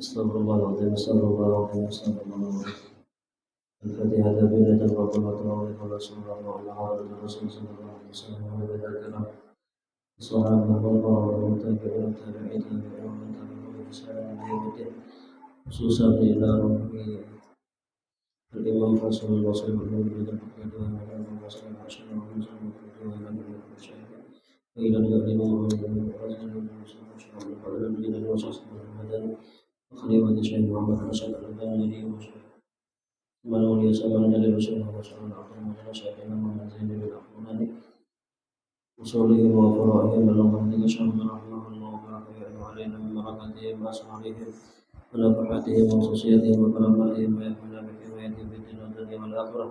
استغفر الله العظيم استغفر الله العظيم استغفر الله العظيم. الفاتحة تبين تفضل وتعوذ رسول الله وعلى آله الرسول صلى الله عليه وسلم وعلى الكرام الصحابة والتابعين والتابعين ومن تبعهم بإحسان إلى يوم الدين خصوصا إلى الإمام حسن البصري والمولد الفقيه وعلى البصري الحسن والمنزل والفقيه وعلى المشايخ وإلى الإمام الرازي والمسلم وعلى الدين الوسط والمدني وخليفة الشيخ محمد حسن الألباني وشيخ من ولي سلام جل وسلم وسلم على محمد شيخنا محمد زين بن الأقماني وصولهم وفرائهم ولهم شهر رحمه الله وبركاته علينا من بركاتهم وأسرارهم ونفحاتهم وخصوصياتهم وكراماتهم ويحملنا بحمايتهم في الدنيا والآخرة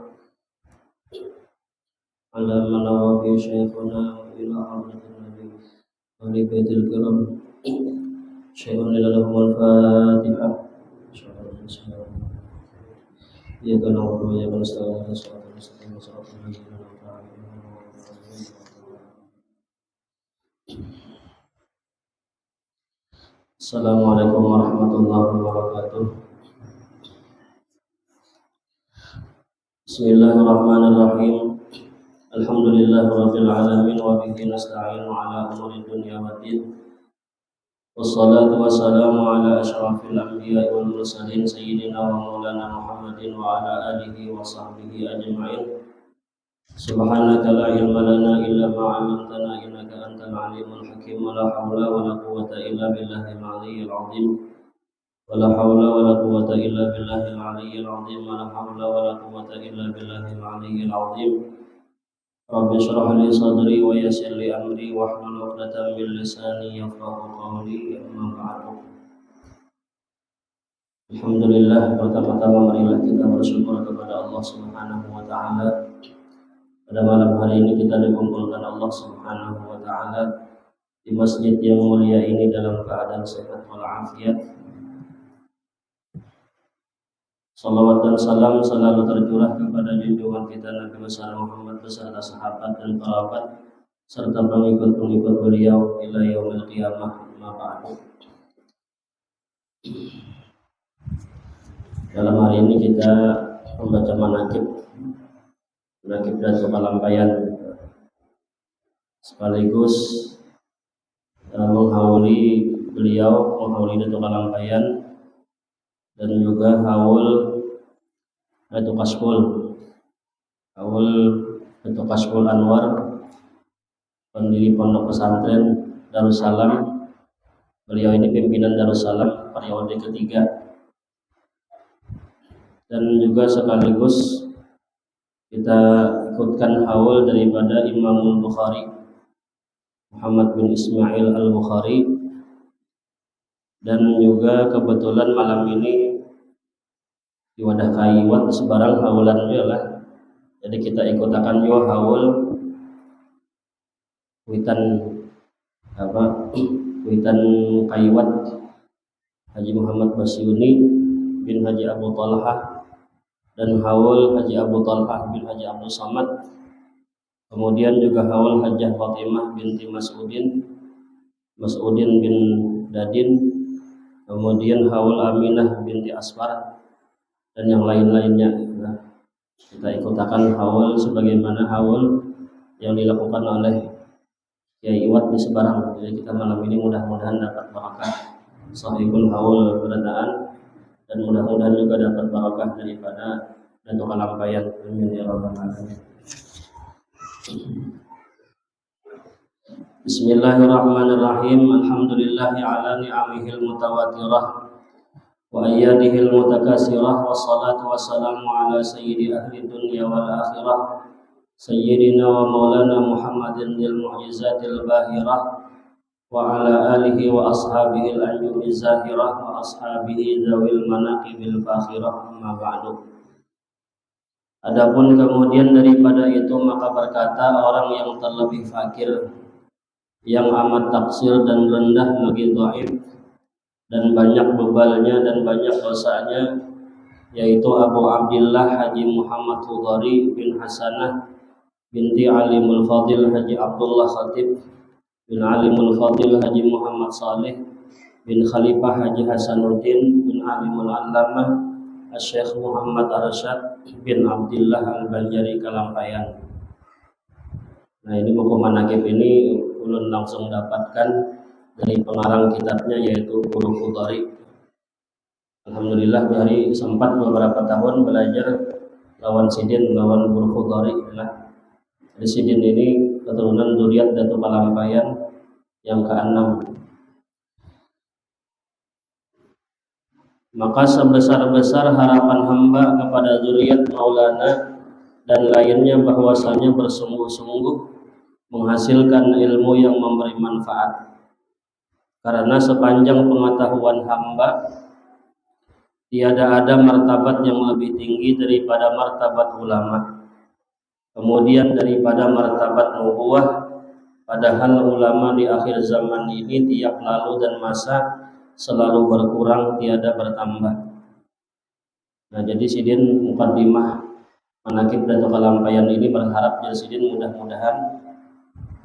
على من نوى به شيخنا إلى حضرة النبي وآل بيت الكرام شيخ لهم الفاتحة إن شاء الله بسم الله إياك نعبد وإياك نستعين اهدنا الصراط المستقيم صراط الذين أنعمت عليهم Assalamualaikum warahmatullahi wabarakatuh. Bismillahirrahmanirrahim. Alhamdulillahirabbil alamin wa bihi nasta'inu ala umuri dunya waddin. Wassalatu wassalamu ala asyrafil anbiya'i wal mursalin sayyidina wa maulana Muhammadin wa ala alihi wa sahbihi ajma'in. Subhanaka la ilma lana illa ma 'allamtana innaka antal alimul hakim wa la haula wa la quwwata illa billahil aliyyil azim wa la haula wa la quwwata illa billahil aliyyil azim wa la haula wa la quwwata illa billahil aliyyil azim. Rabbi shrah li sadri wa yassir li amri wa hlul 'uqdatam min lisani yafqahu qawli amma ba'du. Alhamdulillah, pertama-tama marilah kita bersyukur kepada Allah Subhanahu wa taala. Pada malam hari ini kita dikumpulkan Allah Subhanahu wa taala di masjid yang mulia ini dalam keadaan sehat walafiat. Salawat dan salam selalu tercurah kepada junjungan kita Nabi besar Muhammad beserta sahabat dan kerabat serta pengikut-pengikut beliau ila yaumil qiyamah. Amma ba'du. Dalam hari ini kita membaca manaqib Datuk Kalampayan sekaligus menghauli beliau, menghauli Datuk Kalampayan dan juga haul Datuk Kashful Anwar, pendiri Pondok Pesantren Darussalam. Beliau ini pimpinan Darussalam periode ketiga, dan juga sekaligus kita ikutkan haul daripada Imam Bukhari Muhammad bin Ismail Al-Bukhari, dan juga kebetulan malam ini di Wadah Kaiwat sebarang haulan juga lah. Jadi kita ikutakan juga haul Witan Kaiwat Haji Muhammad Basyuni bin Haji Abu Talha dan haul Haji Abu Talha bin Haji Abdul Samad. Kemudian juga haul Hajjah Fatimah binti Mas'udin bin Dadin. Kemudian haul Aminah binti Asfar dan yang lain-lainnya. Kita ikutakan haul sebagaimana haul yang dilakukan oleh Kiai Iwat di Sebarang. Jadi kita malam ini mudah-mudahan dapat barakah sahibul haul berataan, dan mudah-mudahan juga dapat barakah daripada Datuk Kalampayan. Amin ya rabbal alamin. Bismillahirrahmanirrahim. Alhamdulillahi ala ni'amihil mutawatirah wa ayyadihil mutakasirah, wassalatu wassalamu ala sayyidi ahli dunya wal akhirah sayyidina wa maulana Muhammadin dil mu'jizatil bahirah wa ala alihi wa ashabihi al-anjumi zahirah wa ashabihi zawil manaqibil fakhirah. Amma ba'du. Adapun kemudian daripada itu, maka berkata orang yang terlebih fakir, yang amat taksir dan rendah lagi dhaif dan banyak bebalnya dan banyak dosanya, yaitu Abu Abdillah Haji Muhammad Hudari bin Hasanah binti Alimul Fadil Haji Abdullah Khatib bin Alimul Fadil Haji Muhammad Saleh bin Khalifah Haji Hasanuddin bin Alimul Allamah Syekh Muhammad Arsyad bin Abdullah Al-Banjari Kalampayan. Nah, ini buku manaqib ini ulun langsung dapatkan dari pengarang kitabnya yaitu Guru Khudari. Alhamdulillah dari sempat beberapa tahun belajar lawan Sidin, lawan Guru Khudari. Dari Sidin ini keturunan zuriat Datu Kalampayan yang ke-6. Maka sebesar-besar harapan hamba kepada zuriat Maulana dan lainnya bahwasanya bersungguh-sungguh menghasilkan ilmu yang memberi manfaat. Karena sepanjang pengetahuan hamba tiada ada martabat yang lebih tinggi daripada martabat ulama, kemudian daripada martabat nubuwah, padahal ulama di akhir zaman ini tiap lalu dan masa selalu berkurang tiada bertambah. Nah, jadi Sidin mukaddimah manaqib Datu Kalampayan ini berharap jadi Sidin mudah-mudahan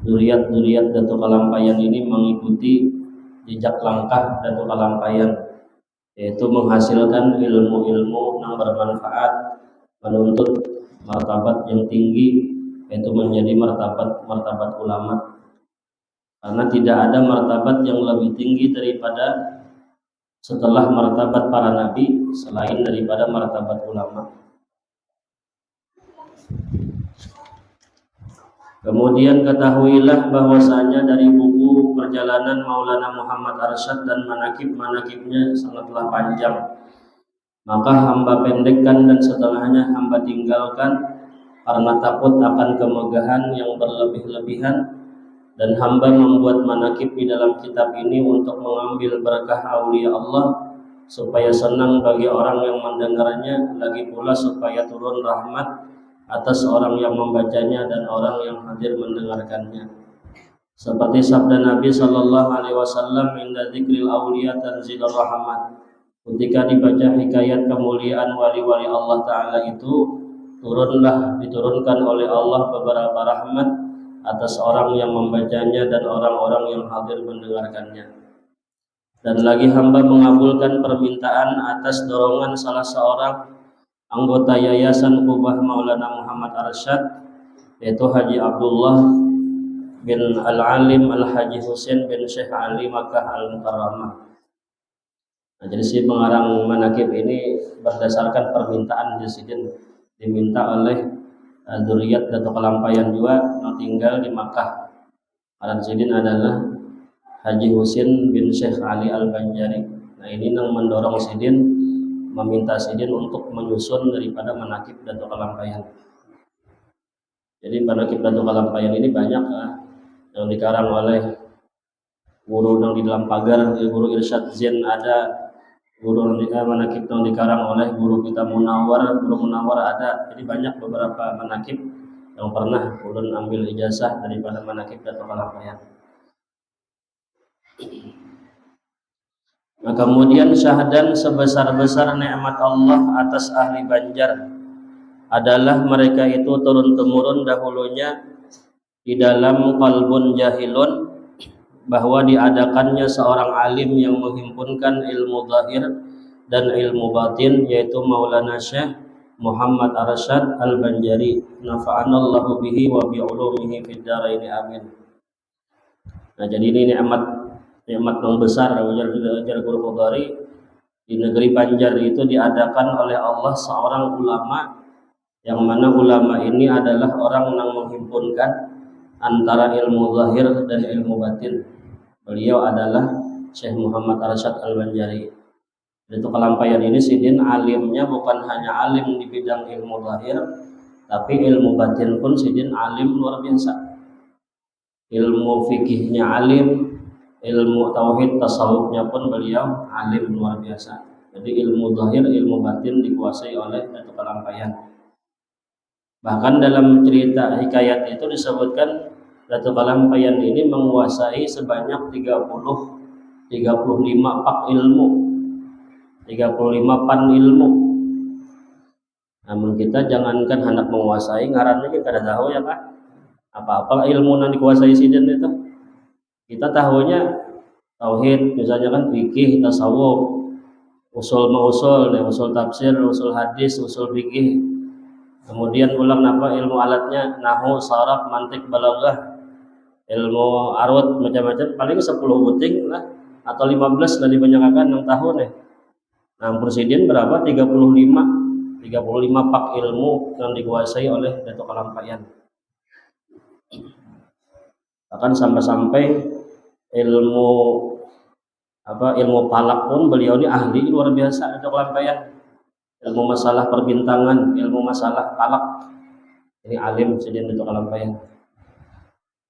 zuriat Datu Kalampayan ini mengikuti jejak langkah Datu Kalampayan, yaitu menghasilkan ilmu-ilmu yang bermanfaat, menuntut martabat yang tinggi, yaitu menjadi martabat ulama. Karena tidak ada martabat yang lebih tinggi daripada setelah martabat para nabi selain daripada martabat ulama. Kemudian ketahuilah bahwasanya dari buku perjalanan Maulana Muhammad Arsyad dan manaqib-manaqibnya sangatlah panjang. Maka hamba pendekkan dan setengahnya hamba tinggalkan karena takut akan kemegahan yang berlebih-lebihan, dan hamba membuat manaqib di dalam kitab ini untuk mengambil berkah aulia Allah supaya senang bagi orang yang mendengarnya, lagi pula supaya turun rahmat atas orang yang membacanya dan orang yang hadir mendengarkannya. Seperti sabda Nabi sallallahu alaihi wasallam, "Inda dzikril auliya tanzilur rahmat." Ketika dibaca hikayat kemuliaan wali-wali Allah taala itu, diturunkan oleh Allah beberapa rahmat atas orang yang membacanya dan orang-orang yang hadir mendengarkannya. Dan lagi hamba mengabulkan permintaan atas dorongan salah seorang anggota Yayasan Kubah Maulana Muhammad Arsyad, yaitu Haji Abdullah bin Al-Alim Al-Haji Husain bin Syekh Ali Makkah Al-Mukarramah. Nah, jadi si pengarang manaqib ini berdasarkan permintaan Sidin, diminta oleh zuriat Datu Kalampayan juga yang tinggal di Makkah. Aran Sidin adalah Haji Husain bin Syekh Ali Al-Banjari. Nah, ini yang mendorong Sidin, meminta Sidin untuk menyusun daripada manaqib Datu Kalampayan. Jadi manaqib Datu Kalampayan ini banyak yang dikarang oleh guru yang di dalam pagar, guru Irsyad Zain ada, guru manaqib yang dikarang oleh guru kita Munawar, guru Munawar ada. Jadi banyak beberapa manaqib yang pernah ulun ambil ijazah daripada manaqib Datu Kalampayan. Nah, kemudian syahdan sebesar-besar nikmat Allah atas ahli Banjar adalah mereka itu turun-temurun dahulunya di dalam qalbun jahilun, bahwa diadakannya seorang alim yang menghimpunkan ilmu zahir dan ilmu batin, yaitu Maulana Syekh Muhammad Arsyad Al-Banjari, nafa'anallahu bihi wa bi'ulumihi fid dharaini amin. Nah, jadi ini nikmat yang besar ujar Guru Khudari. Di negeri Banjar itu diadakan oleh Allah seorang ulama, yang mana ulama ini adalah orang yang menghimpunkan antara ilmu zahir dan ilmu batin. Beliau adalah Syekh Muhammad Arsyad Al-Banjari. Itu Kalampayan ini Sidin alimnya bukan hanya alim di bidang ilmu zahir, tapi ilmu batin pun Sidin alim luar biasa. Ilmu fikihnya alim, ilmu tauhid tasawufnya pun beliau alim luar biasa. Jadi ilmu zahir, ilmu batin dikuasai oleh Datu Kalampayan. Bahkan dalam cerita hikayat itu disebutkan Datu Kalampayan ini menguasai sebanyak 35 pak ilmu, 35 pan ilmu. Namun kita jangankan hendak menguasai, ngarannya kita kada tahu ya Pak. Apa-apa ilmu yang dikuasai Sidin itu. Kita tahunya tauhid misalnya kan, fikih, tasawuf, usul mausul, usul tafsir, usul hadis, usul fikih. Kemudian ulang ilmu alatnya, nahwu, saraf, mantik, balaghah, ilmu arut macam-macam, paling 10 buting lah atau 15 lah dibanyakan 6 tahun ya. Nah, presiden berapa? 35 pak ilmu yang dikuasai oleh Datuk Kalampayan. Bahkan sampai ilmu falak pun beliau ini ahli luar biasa Datuk Kalampayan. Ilmu masalah perbintangan, ilmu masalah falak, ini alim Presiden Datuk Kalampayan.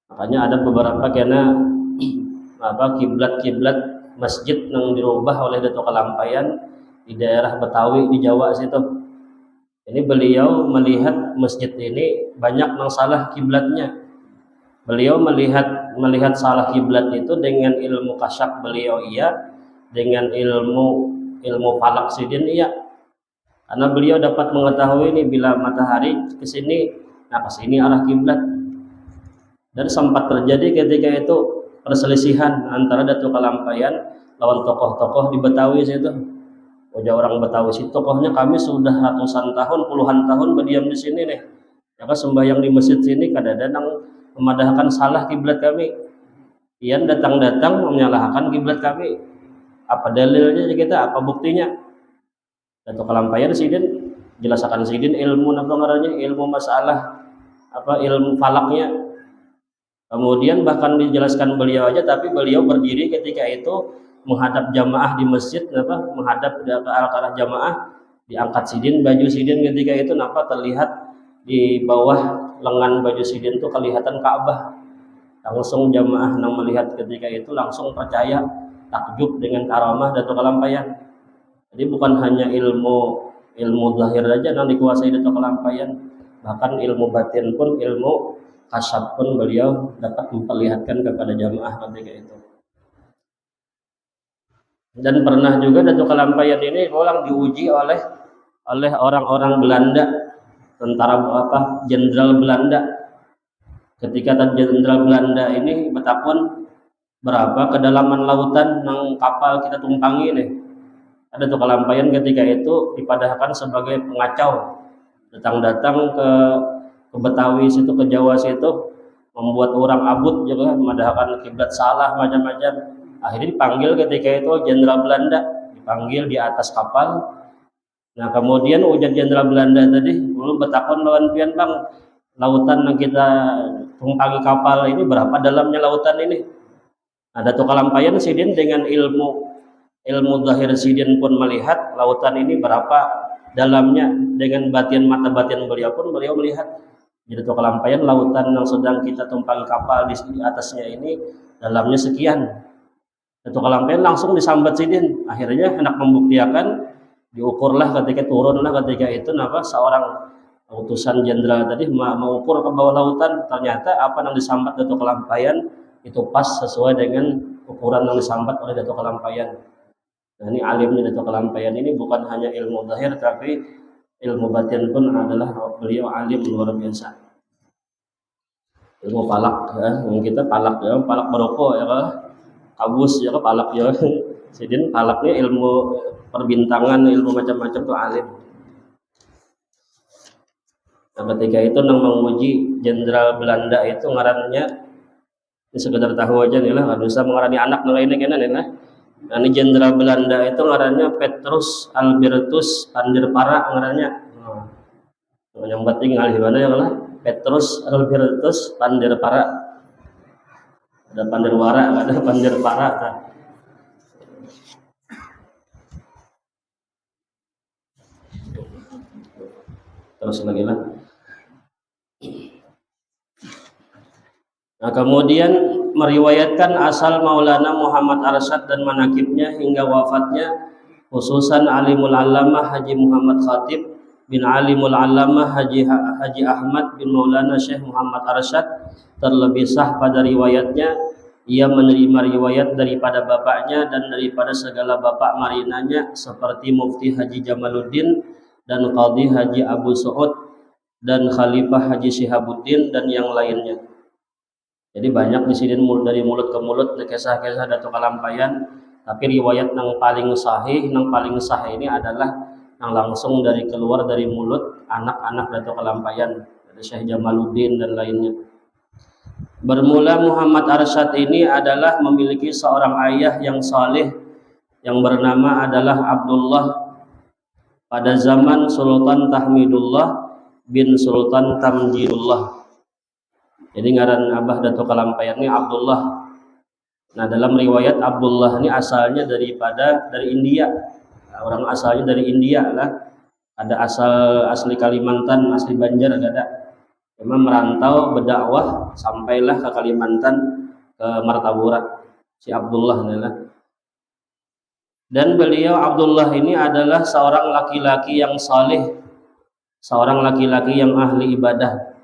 Makanya ada beberapa karena kiblat masjid yang dirubah oleh Datuk Kalampayan di daerah Betawi di Jawa situ. Ini beliau melihat masjid ini banyak yang salah kiblatnya. Beliau melihat salah kiblat itu dengan ilmu kasyaf beliau iya, dengan ilmu falak sidin iya. Karena beliau dapat mengetahui ini bila matahari ke sini, nah ke sini arah kiblat. Dan sempat terjadi ketika itu perselisihan antara Datuk Kalampayan lawan tokoh-tokoh di Betawi situ. Wajah orang Betawi situ, tokohnya kami sudah ratusan tahun, puluhan tahun berdiam di sini nih. Ya kan sembahyang di masjid sini kadang-kadang memadahkan salah kiblat kami. Ian datang-datang menyalahkan kiblat kami. Apa dalilnya kita? Apa buktinya? Datuk Kalampayan sidin jelaskan sidin ilmu ilmu masalah ilmu falaknya. Kemudian bahkan dijelaskan beliau aja, tapi beliau berdiri ketika itu menghadap jamaah di masjid, menghadap ke arah jamaah, diangkat sidin, baju sidin ketika itu terlihat di bawah lengan baju sidin itu kelihatan Ka'bah. Langsung jamaah yang melihat ketika itu langsung percaya, takjub dengan karamah Datuk Kalampayan. Jadi bukan hanya ilmu zahir saja yang dikuasai Datuk Kalampayan, bahkan ilmu batin pun, ilmu kasyaf pun beliau dapat memperlihatkan kepada jamaah ketika itu. Dan pernah juga Datuk Kalampayan ini diuji oleh orang-orang Belanda, tentara jenderal Belanda. Ketika jenderal Belanda ini berapa kedalaman lautan yang kapal kita tumpangi nih. Datuk Kalampayan ketika itu dipadahkan sebagai pengacau, datang ke Betawi situ, ke Jawa situ, membuat orang abut juga, memadahkan kiblat salah macam-macam. Akhirnya dipanggil ketika itu jenderal Belanda, dipanggil di atas kapal. Nah kemudian ujar jenderal Belanda tadi, belum betakon lawan pian bang, lautan yang kita tumpangi kapal ini berapa dalamnya lautan ini? Nah, Datuk Kalampayan sidin dengan ilmu zahir sidin pun melihat lautan ini berapa dalamnya, dengan mata batin beliau pun beliau melihat. Jadi Datuk Kalampayan, lautan yang sedang kita tumpangi kapal di atasnya ini dalamnya sekian. Datuk Kalampayan langsung disambat sidin. Akhirnya hendak membuktikan, diukurlah turunlah ketika itu seorang utusan jenderal tadi mau ukur ke bawah lautan. Ternyata apa yang disambat Datuk Kalampayan itu pas sesuai dengan ukuran yang disambat oleh Datuk Kalampayan. Nah ini alimnya Datuk Kalampayan ini bukan hanya ilmu zahir, tapi ilmu batin pun adalah beliau alim luar biasa. Ilmu palak ya, yang kita palak ya, palak beroko ya kabus ya palak ya. Sidin palaknya ilmu perbintangan, ilmu macam-macam tuh alim. Nah, ketika itu nang menguji jenderal Belanda itu ngarannya, ini sekedar tahu aja nih lah, nggak bisa mengarani anak lainnya kena nih lah. Nah, ini jenderal Belanda itu ngarannya Petrus Albertus Panderpara ngarannya. Yang penting ngalih mana ya lah, Petrus Albertus Panderpara. Ada Panderwara, ada Panderpara. Nah. Terus lagi lah. Nah, kemudian meriwayatkan asal Maulana Muhammad Arsyad dan manakibnya hingga wafatnya, khususan Alimul Allamah Haji Muhammad Khatib bin Alimul Allamah Haji Ahmad bin Maulana Syekh Muhammad Arsyad, terlebih sah pada riwayatnya ia menerima riwayat daripada bapaknya dan daripada segala bapak marinanya seperti Mufti Haji Jamaluddin dan Qadhi Haji Abu Su'ud dan Khalifah Haji Shihabuddin dan yang lainnya. Jadi banyak di sini dari mulut ke mulut kisah-kisah Datuk Kalampayan, tapi riwayat yang paling sahih ini adalah yang langsung keluar dari mulut anak-anak Datuk Kalampayan, dari Syekh Jamaluddin dan lainnya. Bermula Muhammad Arsyad ini adalah memiliki seorang ayah yang saleh yang bernama adalah Abdullah pada zaman Sultan Tahmidullah bin Sultan Tamjidullah. Jadi ngaran Abah Datuk Kalampayan ini Abdullah. Nah, dalam riwayat Abdullah ini asalnya dari India. Nah, orang asalnya dari India lah. Ada asli Kalimantan, asli Banjar ada. Memang merantau berdakwah sampailah ke Kalimantan, ke Martapura. Si Abdullah adalah. Dan beliau Abdullah ini adalah seorang laki-laki yang saleh, seorang laki-laki yang ahli ibadah.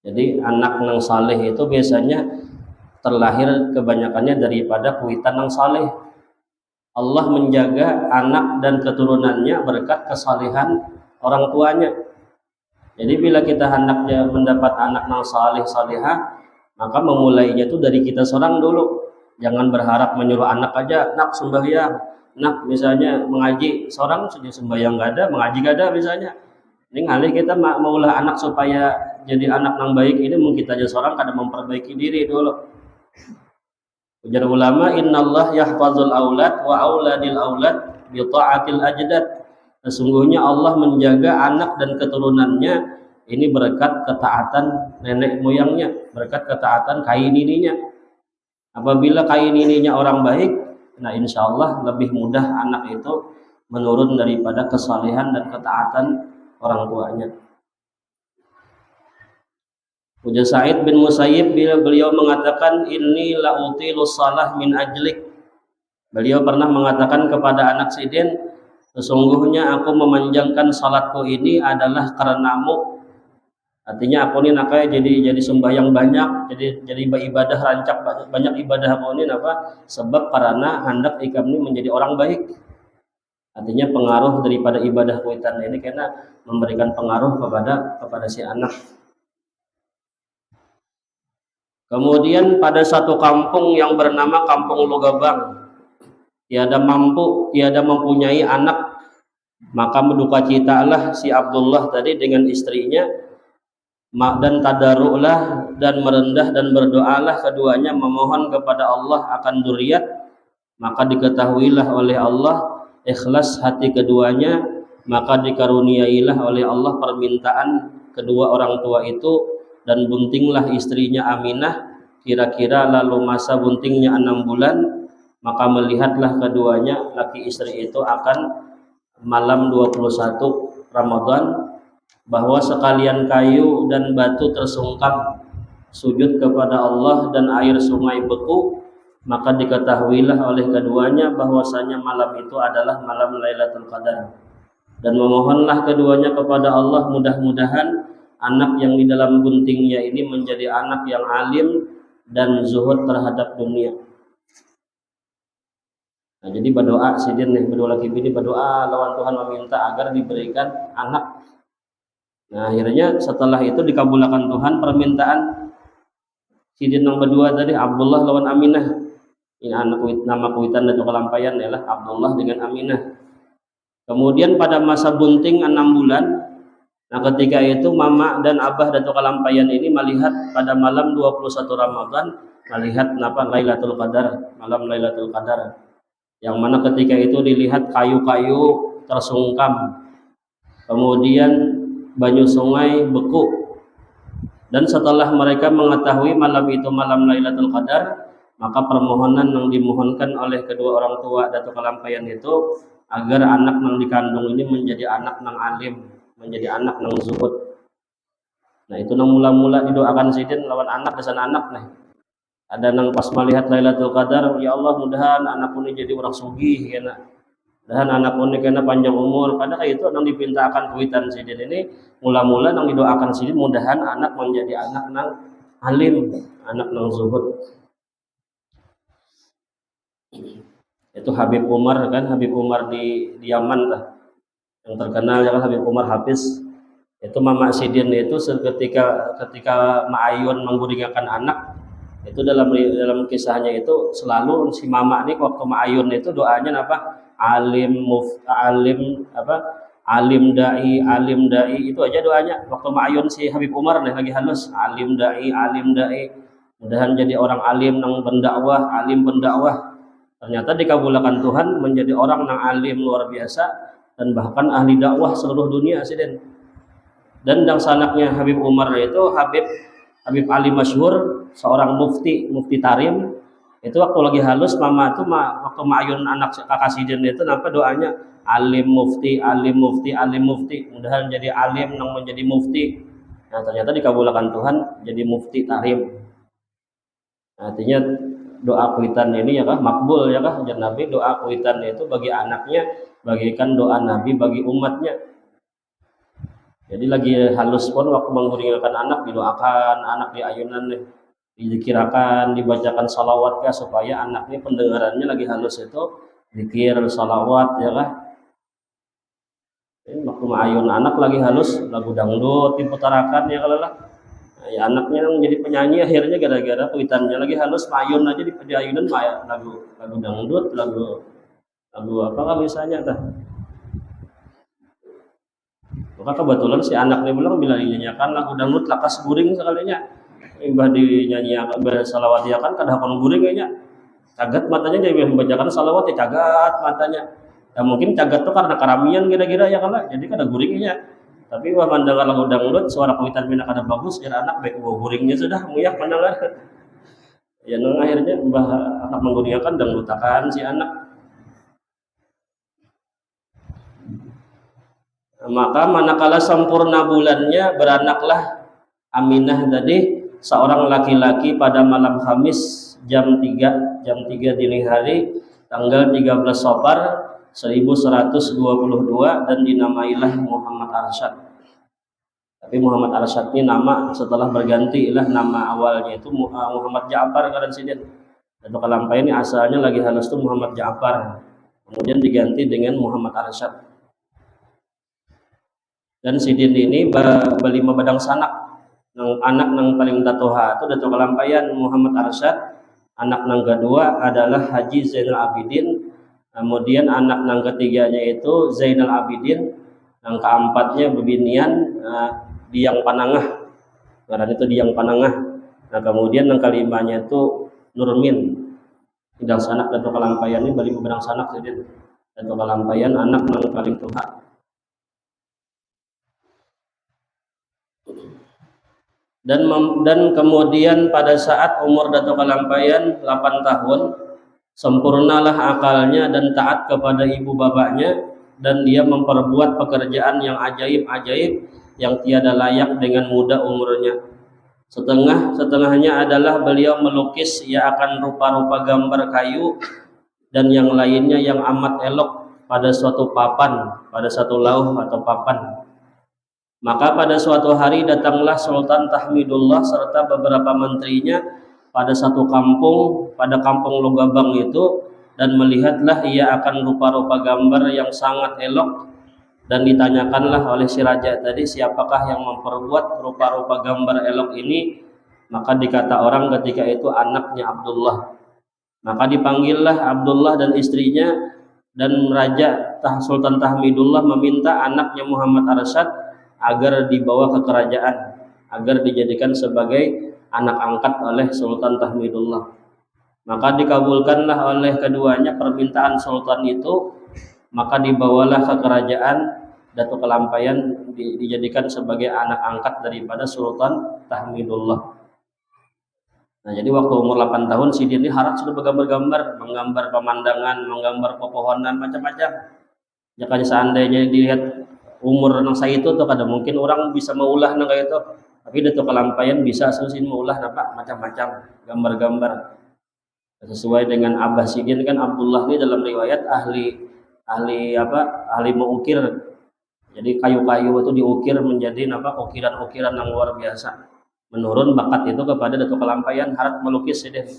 Jadi anak yang saleh itu biasanya terlahir kebanyakannya daripada kuitan yang saleh. Allah menjaga anak dan keturunannya berkat kesalehan orang tuanya. Jadi bila kita anaknya mendapat anak yang saleh salehah, maka memulainya itu dari kita seorang dulu. Jangan berharap menyuruh anak aja, nak sembahyang, nak misalnya mengaji, seorang saja sembahyang gak ada, mengaji gak ada misalnya. Ini ngalih kita maulah anak supaya jadi anak yang baik ini mungkin kita aja seorang kadang memperbaiki diri dulu. Ujar ulama, innallah yahfazul aulad wa auladil aulad bi ta'atil ajdad. Sesungguhnya Allah menjaga anak dan keturunannya ini berkat ketaatan nenek moyangnya, berkat ketaatan kainininya. Apabila kainininya orang baik, nah insyaallah lebih mudah anak itu menurun daripada kesalehan dan ketaatan orang tuanya. Ujar Sa'id bin Musayyib bila beliau mengatakan inni la utilus salah min ajlik. Beliau pernah mengatakan kepada anak Sidin, sesungguhnya aku memanjangkan salatku ini adalah karenamu. Artinya aku ini nakai jadi sembahyang banyak, jadi ibadah rancak banyak ibadah aku ini apa? Sebab karena hendak ikam ini menjadi orang baik. Artinya pengaruh daripada ibadah kuitan ini karena memberikan pengaruh kepada si anak. Kemudian pada satu kampung yang bernama Kampung Lugabang, tiada mempunyai anak, maka berdukacitalah si Abdullah tadi dengan istrinya, dan tadaruklah dan merendah dan berdoalah keduanya memohon kepada Allah akan dzurriat, maka diketahuilah oleh Allah ikhlas hati keduanya, maka dikaruniailah oleh Allah permintaan kedua orang tua itu, dan buntinglah istrinya Aminah kira-kira lalu masa buntingnya 6 bulan, maka melihatlah keduanya laki istri itu akan malam 21 Ramadan bahwa sekalian kayu dan batu tersungkap sujud kepada Allah dan air sungai beku, maka diketahuilah oleh keduanya bahwasanya malam itu adalah malam Lailatul Qadar, dan memohonlah keduanya kepada Allah mudah-mudahan anak yang di dalam buntingnya ini menjadi anak yang alim dan zuhud terhadap dunia. Nah, jadi berdoa sidin nih, berdoa lagi bini berdoa lawan Tuhan meminta agar diberikan anak. Nah, akhirnya setelah itu dikabulkan Tuhan permintaan sidin yang berdua tadi, Abdullah lawan Aminah. Ini nama kuitan Datuk Kalampayan ialah Abdullah dengan Aminah. Kemudian pada masa bunting 6 bulan, nah ketika itu mama dan abah Datuk Kalampayan ini melihat pada malam 21 Ramadan, melihat Lailatul Qadar, malam Lailatul Qadar, yang mana ketika itu dilihat kayu-kayu tersungkam, kemudian banyu sungai beku. Dan setelah mereka mengetahui malam itu malam Lailatul Qadar, maka permohonan yang dimohonkan oleh kedua orang tua Datuk Kalampayan itu agar anak yang dikandung ini menjadi anak yang alim, menjadi anak yang zuhud. Nah itu nang mula-mula didoakan sidin lawan anak kesan anak nih. Ada nang pas melihat Lailatul Qadar, ya Allah mudahan anakku ini jadi orang sugih ya nak. Dan anakku ini kena panjang umur. Padahal itu nang dipintakan kuitan sidin ini mula-mula nang didoakan sidin mudahan anak menjadi anak nang alim, anak nang zuhud. Itu Habib Umar kan, Habib Umar di Yaman lah, yang terkenal ya kan Habib Umar Hafiz Itu Mama Sidin itu ketika Ma'ayun mengguringakan anak, itu dalam kisahnya itu selalu si Mama ini waktu Ma'ayun itu doanya apa? Alim dai itu aja doanya. Waktu Ma'ayun si Habib Umar nih lagi halus, alim dai. Mudahan jadi orang alim nang pendakwah, alim pendakwah. Ternyata dikabulkan Tuhan menjadi orang nang alim luar biasa dan bahkan ahli dakwah seluruh dunia Sidin. Dan sanaknya Habib Umar itu Habib Ali Masyhur, seorang mufti tarim. Itu waktu lagi halus Mama itu waktu Ma'ayun anak kakak Sidin itu apa doanya? Alim mufti. Mudahan jadi alim nang menjadi mufti. Nah, ternyata dikabulkan Tuhan jadi mufti tarim. Artinya doa kuitan ini ya kah makbul ya kah, dan Nabi doa kuitan itu bagi anaknya bagikan doa Nabi bagi umatnya. Jadi lagi halus pun waktu mengguringkan anak didoakan, anak di ayunan dizikirakan, dibacakan salawat ya supaya anaknya pendengarannya lagi halus itu zikir salawat ya kah. Waktu ayun anak lagi halus lagu dangdut diputarakan ya kalau lah. Ya anaknya menjadi penyanyi akhirnya gara-gara kuitannya lagi halus mayun aja di ayunan lagu dangdut lagu apa kan misalnya tah. Maka kebetulan si anaknya bilang bila dinyanyikan lagu dangdut lakas guring sekalinya. Imbah dinyanyikan bersalawat ya kan kadang guring kayaknya. Cagat matanya jadi membacakan salawat ya cagat matanya. Ya mungkin cagat tuh karena karamian kira-kira ya kan lah. Jadi kada guringnya. Tapi wah mandangan lagu dangdut suara kuitan mina kada bagus jadi anak baik guringnya sudah muyak mandangan. Ya nang akhirnya mbah anak mengguringkan dangdutakan si anak. Maka manakala sempurna bulannya beranaklah Aminah tadi seorang laki-laki pada malam Kamis jam 3 dini hari tanggal 13 Safar 1122 dan dinamailah Muhammad Arsyad. Tapi Muhammad Arsyad ini nama setelah berganti lah nama awalnya itu Muhammad Ja'far karena Sidin. Dan Kalampai ini asalnya lagi halus itu Muhammad Ja'far. Kemudian diganti dengan Muhammad Arsyad. Dan Sidin ini berlima badang sanak. Anak nang paling tatoha itu Datuk Kalampayan Muhammad Arsyad. Anak nang kedua adalah Haji Zainal Abidin. Kemudian anak nang ketiganya itu Zainal Abidin. Yang keempatnya bebinian Diang Panangah. Karena itu Diang Panangah. Nah kemudian yang kelimanya itu Nurmin. Bidang sanak Datuk Kalampayan ini berlima badang sanak Sidin. Datuk Kalampayan anak nang paling tua. Dan kemudian pada saat umur Datuk Kalampayan 8 tahun sempurnalah akalnya dan taat kepada ibu bapaknya dan dia memperbuat pekerjaan yang ajaib-ajaib yang tiada layak dengan muda umurnya. Setengahnya adalah beliau melukis ia akan rupa-rupa gambar kayu dan yang lainnya yang amat elok pada suatu papan, pada satu lauh atau papan. Maka pada suatu hari datanglah Sultan Tahmidullah serta beberapa menterinya pada satu kampung, pada kampung Logabang itu, dan melihatlah ia akan rupa-rupa gambar yang sangat elok dan ditanyakanlah oleh si raja tadi siapakah yang memperbuat rupa-rupa gambar elok ini. Maka dikata orang ketika itu anaknya Abdullah. Maka dipanggillah Abdullah dan istrinya, dan Raja Sultan Tahmidullah meminta anaknya Muhammad Arsyad agar dibawa ke kerajaan, agar dijadikan sebagai anak angkat oleh Sultan Tahmidullah. Maka dikabulkanlah oleh keduanya permintaan Sultan itu, maka dibawalah ke kerajaan Datuk Kalampayan dijadikan sebagai anak angkat daripada Sultan Tahmidullah. Nah jadi waktu umur 8 tahun Sidin ini harap sudah bergambar-gambar, menggambar pemandangan, menggambar pepohonan macam-macam. Jika seandainya dilihat umur nang saya itu tuh kada mungkin orang bisa meulah nang kayak itu. Tapi Datuk Kalampayan bisa susin meulah apa macam-macam gambar-gambar. Sesuai dengan Abah Sidin kan Abdullah ini dalam riwayat ahli mengukir. Jadi kayu-kayu itu diukir menjadi ukiran-ukiran yang luar biasa. Menurun bakat itu kepada Datuk Kalampayan harap melukis Sidin.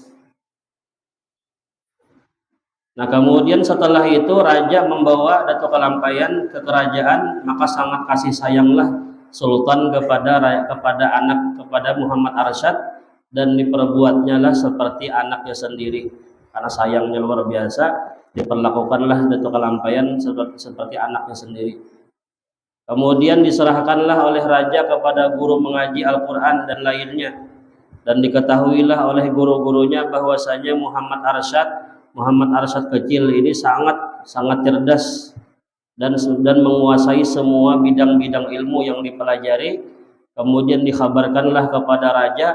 Nah kemudian setelah itu raja membawa Datuk Kalampayan ke kerajaan, maka sangat kasih sayanglah sultan kepada Muhammad Arsyad, dan diperbuatnya lah seperti anaknya sendiri karena sayangnya luar biasa, diperlakukanlah Datuk Kalampayan seperti anaknya sendiri. Kemudian diserahkanlah oleh raja kepada guru mengaji Al-Quran dan lainnya, dan diketahuilah oleh guru-gurunya bahwasanya Muhammad Arsyad kecil ini sangat cerdas dan menguasai semua bidang-bidang ilmu yang dipelajari. Kemudian dikhabarkanlah kepada raja,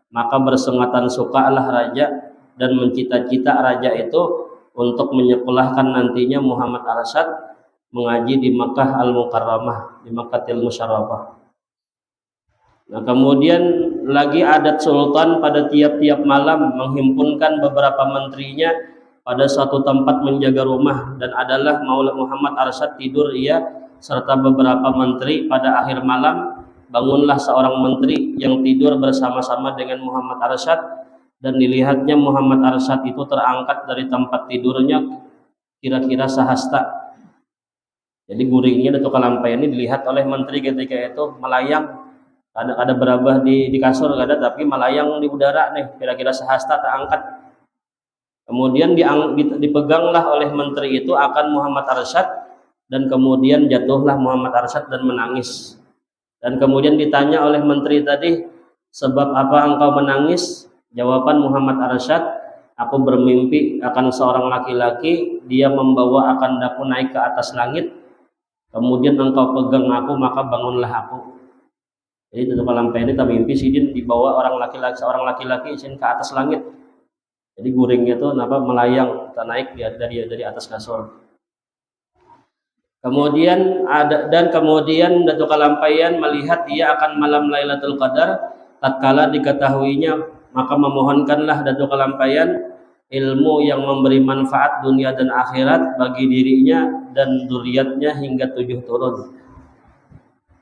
maka bersengatan sukalah raja dan mencita-cita raja itu untuk menyekolahkan nantinya Muhammad Arsyad mengaji di Makkah Al-Mukarramah, di Makkatil Musyarrafah. Nah, kemudian lagi adat sultan pada tiap-tiap malam menghimpunkan beberapa menterinya pada suatu tempat menjaga rumah, dan adalah Maula Muhammad Arsyad tidur ia serta beberapa menteri. Pada akhir malam bangunlah seorang menteri yang tidur bersama-sama dengan Muhammad Arsyad, dan dilihatnya Muhammad Arsyad itu terangkat dari tempat tidurnya kira-kira sehasta. Jadi guringnya Datuk Kalampayan ini dilihat oleh menteri ketika itu melayang, ada berabah di kasur ada, tapi melayang di udara nih kira-kira sehasta terangkat. Kemudian dipeganglah oleh menteri itu akan Muhammad Arsyad, dan kemudian jatuhlah Muhammad Arsyad dan menangis. Dan kemudian ditanya oleh menteri tadi, sebab apa engkau menangis? Jawaban Muhammad Arsyad, aku bermimpi akan seorang laki-laki, dia membawa akan daku naik ke atas langit, kemudian engkau pegang aku, maka bangunlah aku. Jadi Datuk Kalampayan ini mimpi sidin dibawa seorang laki-laki isin ke atas langit. Jadi guringnya itu melayang, naik dari atas kasur. Kemudian Datuk Kalampayan melihat ia akan malam Lailatul Qadar. Tatkala diketahuinya, maka memohonkanlah Datuk Kalampayan ilmu yang memberi manfaat dunia dan akhirat bagi dirinya dan zuriatnya hingga 7 turun.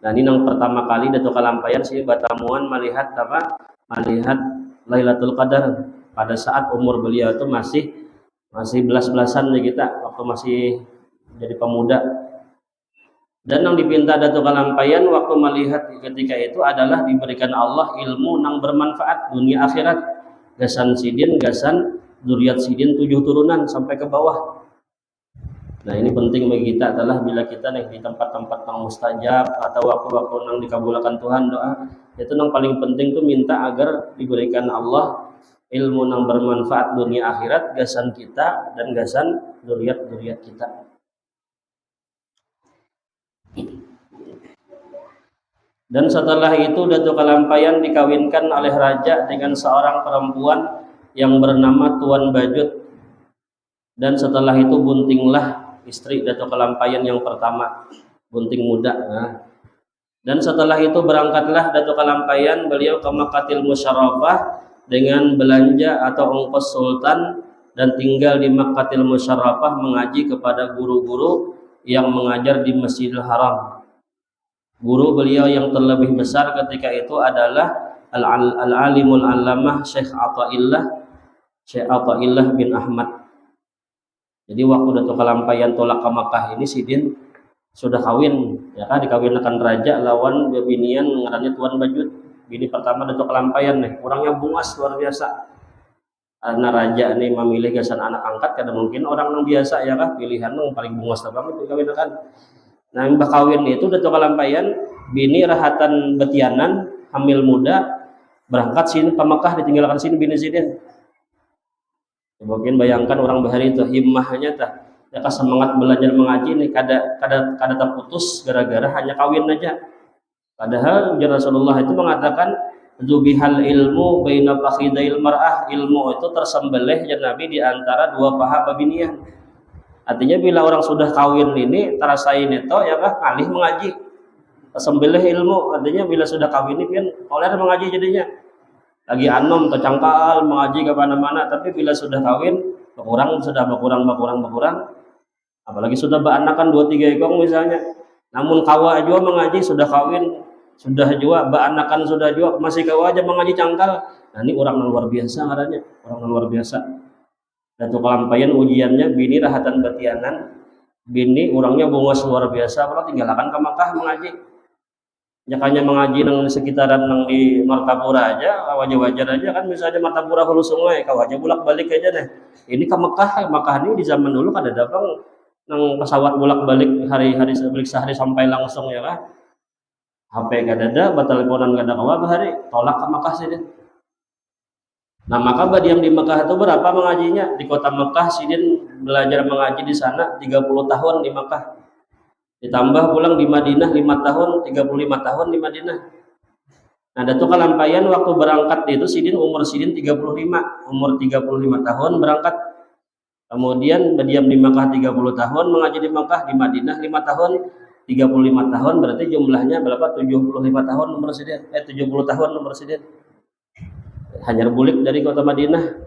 Nah, ini yang pertama kali Datuk Kalampayan sih batamuan melihat Lailatul Qadar pada saat umur beliau itu masih belas-belasan ya kita, waktu masih jadi pemuda. Dan yang dipinta Datuk Kalampayan waktu melihat ketika itu adalah diberikan Allah ilmu yang bermanfaat dunia akhirat. Gasan sidin, gasan zuriat sidin 7 turunan sampai ke bawah. Nah, ini penting bagi kita adalah bila kita di tempat-tempat yang mustajab atau waktu-waktu yang dikabulkan Tuhan doa, itu yang paling penting tuh minta agar diberikan Allah ilmu yang bermanfaat dunia akhirat, gasan kita dan gasan zuriat kita. Dan setelah itu Datuk Kalampayan dikawinkan oleh raja dengan seorang perempuan yang bernama Tuan Bajut. Dan setelah itu buntinglah istri Datuk Kalampayan yang pertama, bunting muda. Nah, dan setelah itu berangkatlah Datuk Kalampayan beliau ke Makkatil Musyarrafah dengan belanja atau ongkos sultan, dan tinggal di Makkatil Musyarrafah mengaji kepada guru-guru yang mengajar di Masjidil Haram. Guru beliau yang terlebih besar ketika itu adalah Al-Alimul Allamah Syekh Athaillah bin Ahmad. Jadi waktu Datuk Kalampayan tolak ke Makkah ini sidin sudah kawin, ya kan, dikawinkan raja lawan bebinian ngarannya Tuan Bajut. Bini pertama Datuk Kalampayan nih, orangnya bungas luar biasa. Karena raja nih memilih gasan anak angkat, karena mungkin orang yang biasa ya kan, pilihan yang paling bungas banget dikawinkan. Nah, mbah kawin itu Datuk Kalampayan bini rahatan betianan, hamil muda, berangkat sini ke Makkah, ditinggalkan sini bini sidin. Mungkin bayangkan orang bahari itu himmahnya ya semangat belajar mengaji nih kada terputus gara-gara hanya kawin aja. Padahal Rasulullah itu mengatakan dzubihal ilmu baina fakhidail mar'ah, ilmu itu tersembelih ya Nabi di antara dua paha babinian. Artinya bila orang sudah kawin ini tarasain itu ya kan alih mengaji. Tersembelih ilmu, artinya bila sudah kawin ini kan koler mengaji jadinya. Lagi anom tercangkal mengaji ke mana-mana, tapi bila sudah kawin berkurang, apalagi sudah beranakan 2-3 ekor misalnya. Namun kawa juga mengaji sudah kawin, sudah juga beranakan, sudah juga masih kawa aja mengaji cangkal. Nah, ini orang yang luar biasa ngarannya, orang yang luar biasa. Datuk Kalampayan ujiannya bini rahatan betianan, bini orangnya bungas luar biasa, kalau tinggalkan ke Makkah mengaji. Jakanya mengaji nang di sekitaran nang di Martapura aja, wajar-wajar aja kan, misalnya Martapura hulu sungai, kau aja bolak-balik aja deh. Ini ke Mekah, Mekah ini di zaman dulu kan ada bang nang pesawat bolak-balik hari-hari balik sehari sampai langsung ya kan. HP gak ada, bateleponan gak ada kawa hari, tolak ke Mekah sih deh. Nah maka badi yang di Mekah itu berapa mengajinya? Di kota Mekah Sidin belajar mengaji di sana 30 tahun di Mekah. Ditambah pulang di Madinah 5 tahun, 35 tahun di Madinah. Nah, Datuk Kalampayan waktu berangkat itu Sidin umur Sidin 35, umur 35 tahun berangkat. Kemudian berdiam di Makkah 30 tahun, mengaji di Makkah, di Madinah 5 tahun, 35 tahun, berarti jumlahnya berapa? 75 tahun umur Sidin, 70 tahun umur Sidin. Hanya bulik dari kota Madinah.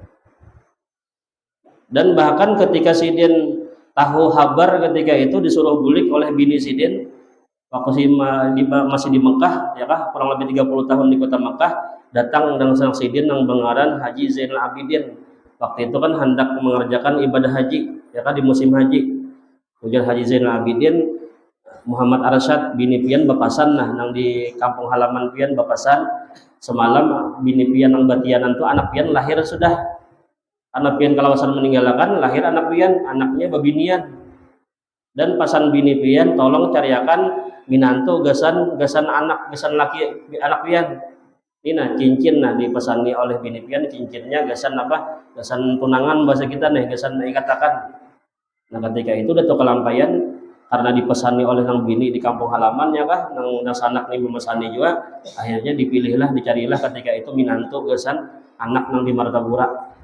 Dan bahkan ketika Sidin tahu kabar ketika itu disuruh bulik oleh bini Sidin waktu masih di Mekah ya kah, kurang lebih 30 tahun di kota Mekah, datang dengan sang Sidin yang bengaran Haji Zainal Abidin. Waktu itu kan hendak mengerjakan ibadah haji ya kah, di musim haji. Ujar Haji Zainal Abidin, Muhammad Arsyad bini pian bapasan nah nang di kampung halaman pian bapasan, semalam bini pian nang batianan tuh anak pian lahir sudah. Anak pian kalawasan meninggalkan, lahir anak pian, anaknya babinian. Dan pasan bini pian tolong cariakan minantu gasan anak, gasan laki anak pian. Ini nah cincin nah dipesani oleh bini pian, cincinnya gasan apa? Gasan tunangan bahasa kita nih, gasan ikatakan. Nah ketika itu Datuk Kalampayan karena dipesani oleh nang bini di kampung halaman ya kah, nang sanak nih memesani juga, akhirnya dipilihlah, dicarilah ketika itu minantu gasan anak nang di Martapura.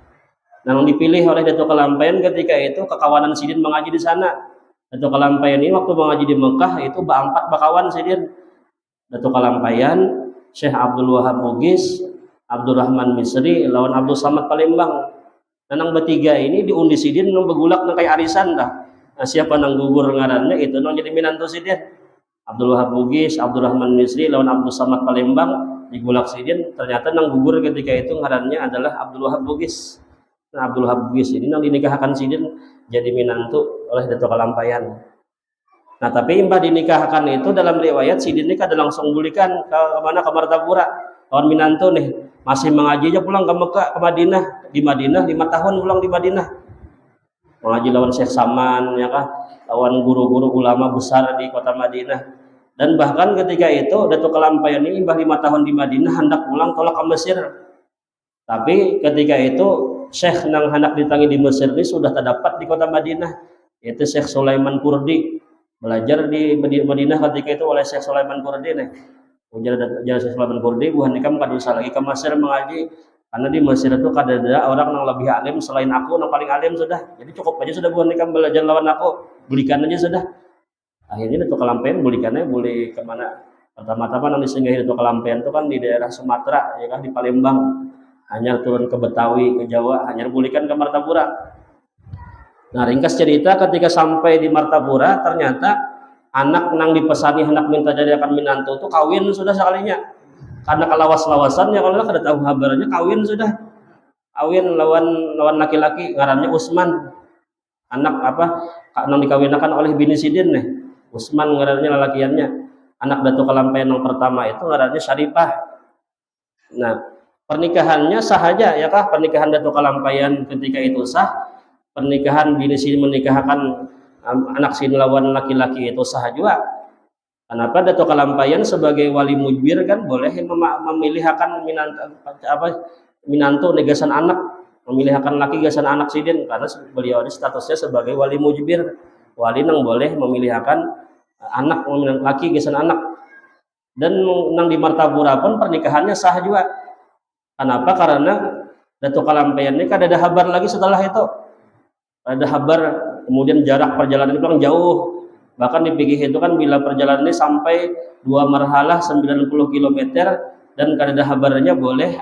Yang dipilih oleh Datuk Kalampayan ketika itu kekawanan Sidin mengaji di sana. Datuk Kalampayan ini waktu mengaji di Mekah itu berempat bakawan Sidin. Datuk Kalampayan, Syekh Abdul Wahab Bugis, Abdurrahman Misri, lawan Abdul Samad Palembang. Nang bertiga ini diundi Sidin nang begulak nang kayak arisan dah. Nah, siapa nang gugur ngarannya itu nang jadi minantu Sidin. Abdul Wahab Bugis, Abdurrahman Misri, lawan Abdul Samad Palembang digulak Sidin, ternyata nang gugur ketika itu ngarannya adalah Abdul Wahab Bugis. Nah, Abdul Habis ini yang dinikahkan Sidin jadi minantu oleh Datuk Kalampayan. Nah, tapi imbah dinikahkan itu dalam riwayat Sidin ini kada langsung bulikan ke mana, ke Martapura. Kawan minantu nih masih mengaji aja pulang ke Mekah, ke Madinah. Di Madinah 5 tahun pulang di Madinah. Mengaji lawan Syekh Saman ya kah, lawan guru-guru ulama besar di kota Madinah. Dan bahkan ketika itu Datuk Kalampayan ini imbah 5 tahun di Madinah hendak pulang tolak ke Mesir. Tapi ketika itu Syekh nang hendak ditangi di Mesir ini sudah terdapat di kota Madinah, yaitu Syekh Sulaiman Kurdi. Belajar di Madinah ketika itu oleh Syekh Sulaiman Kurdi nih. Ujar Syekh Sulaiman Kurdi, bukan nikam kada usah lagi ke Mesir mengaji, karena di Mesir itu kada ada orang yang lebih alim selain aku, yang paling alim sudah. Jadi cukup aja sudah bukan nikam belajar lawan aku, belikan aja sudah. Akhirnya Datuk Kalampayan belikannya boleh kemana? Pertama-tama nang disinggahi Datuk Kalampayan itu kan di daerah Sumatera, ya kan, di Palembang. Hanya turun ke Betawi, ke Jawa, hanya bulikan ke Martapura. Nah, ringkas cerita ketika sampai di Martapura, ternyata anak nang dipesani hendak minta jadi akan minantu itu kawin sudah sekalinya. Karena kelawas-lawasannya kalau kada tahu kabarnya kawin sudah. Kawin lawan laki-laki ngarannya Usman. Anak apa? Nang dikawinakan oleh bini Sidin nih. Usman ngarannya lalakiannya. Anak Datuk Kalampayan yang pertama itu ngarannya Syarifah. Nah, pernikahannya sah aja ya kah, pernikahan Datuk Kalampayan ketika itu sah, pernikahan bini Sidin menikahkan anak Sidin lawan laki-laki itu sah juga. Kenapa? Datuk Kalampayan sebagai wali mujbir kan boleh memilihkan minantu negasan anak, memilihkan laki gasan anak Sidin, karena beliau ini statusnya sebagai wali mujbir, wali nang boleh memilihkan anak, laki gasan anak. Dan nang di Martapura pun pernikahannya sah juga. Kenapa? Karena Datuk Kalampayan ini kan ada kabar lagi setelah itu. Ada kabar, kemudian jarak perjalanan pulang jauh. Bahkan dipikir itu kan bila perjalanan ini sampai 2 marhalah 90 km, dan kada ada kabarnya boleh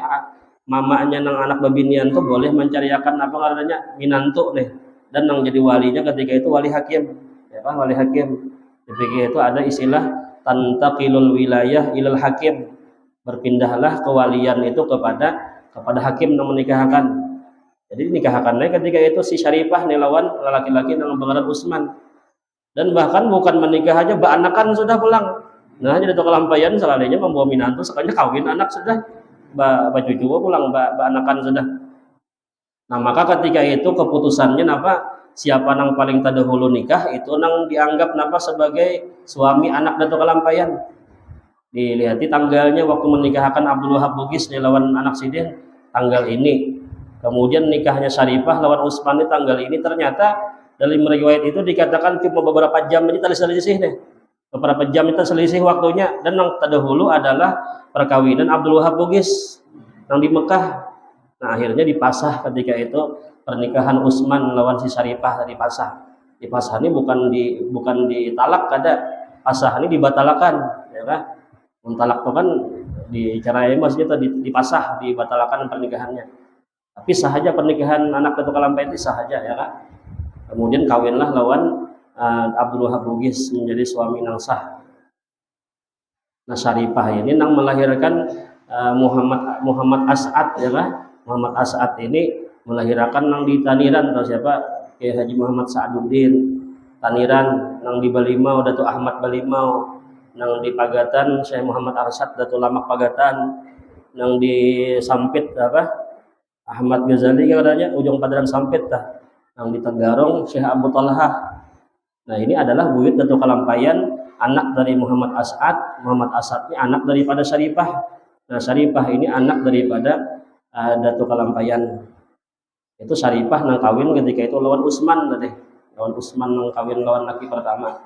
mamanya nang anak babinian tuh boleh mencariakan apa ngarannya minantu nih. Dan yang jadi walinya ketika itu wali hakim. Ya kan, wali hakim. Dipikir itu ada istilah tantaqilul wilayah ilal hakim. Berpindahlah kewalian itu kepada hakim yang menikahkan. Jadi nikahkannya ketika itu si Syarifah nih lawan laki-laki yang bernama Usman. Dan bahkan bukan menikah aja, beranakan sudah pulang. Nah jadi Datuk Kalampayan selalunya membawa minantu sekalinya kawin anak sudah cucu pulang anakan sudah. Nah maka ketika itu keputusannya napa siapa nang paling terdahulu nikah itu nang dianggap napa sebagai suami anak Datuk Kalampayan. Dilihati tanggalnya waktu menikahkan Abdul Wahab Bugis lawan anak Sidin tanggal ini. Kemudian nikahnya Syarifah lawan Utsman tanggal ini. Ternyata dalam riwayat itu dikatakan cuma beberapa jam ini selisih nih. Beberapa jam itu selisih waktunya, dan yang terdahulu adalah perkawinan Abdul Wahab Bugis yang di Mekah. Nah akhirnya dipasah ketika itu pernikahan Utsman lawan si Syarifah tadi pasah. Dipasah ini bukan ditalak, kada pasah ini dibatalkan, ya kan? Mentalak itu kan dicerai, maksudnya dipasah, dibatalkan pernikahannya. Tapi sah saja pernikahan anak Datuk Kalampayan itu sah saja, ya kan? Kemudian kawinlah lawan Abdul Wahab Bugis menjadi suami nang sah. Nah Syarifah ini nang melahirkan Muhammad As'ad, ya kan? Muhammad As'ad ini melahirkan nang di Taniran, atau siapa? Kiai Haji Muhammad Sa'aduddin Taniran, nang di Balimau Datuk Ahmad Balimau, nang di Pagatan Syekh Muhammad Arsyad Datuk Lamak Pagatan, nang di Sampit Ahmad Ghazali katanya ujung Padran Sampit nang di Tenggarong Syekh Abu Talha. Nah ini adalah buyut Datuk Kalampayan, anak dari Muhammad As'ad. Muhammad As'ad ini anak daripada Syarifah. Nah Syarifah ini anak daripada Datuk Kalampayan. Itu Syarifah nang kawin ketika itu lawan Utsman tadi. Lawan Utsman nang kawin lawan laki pertama.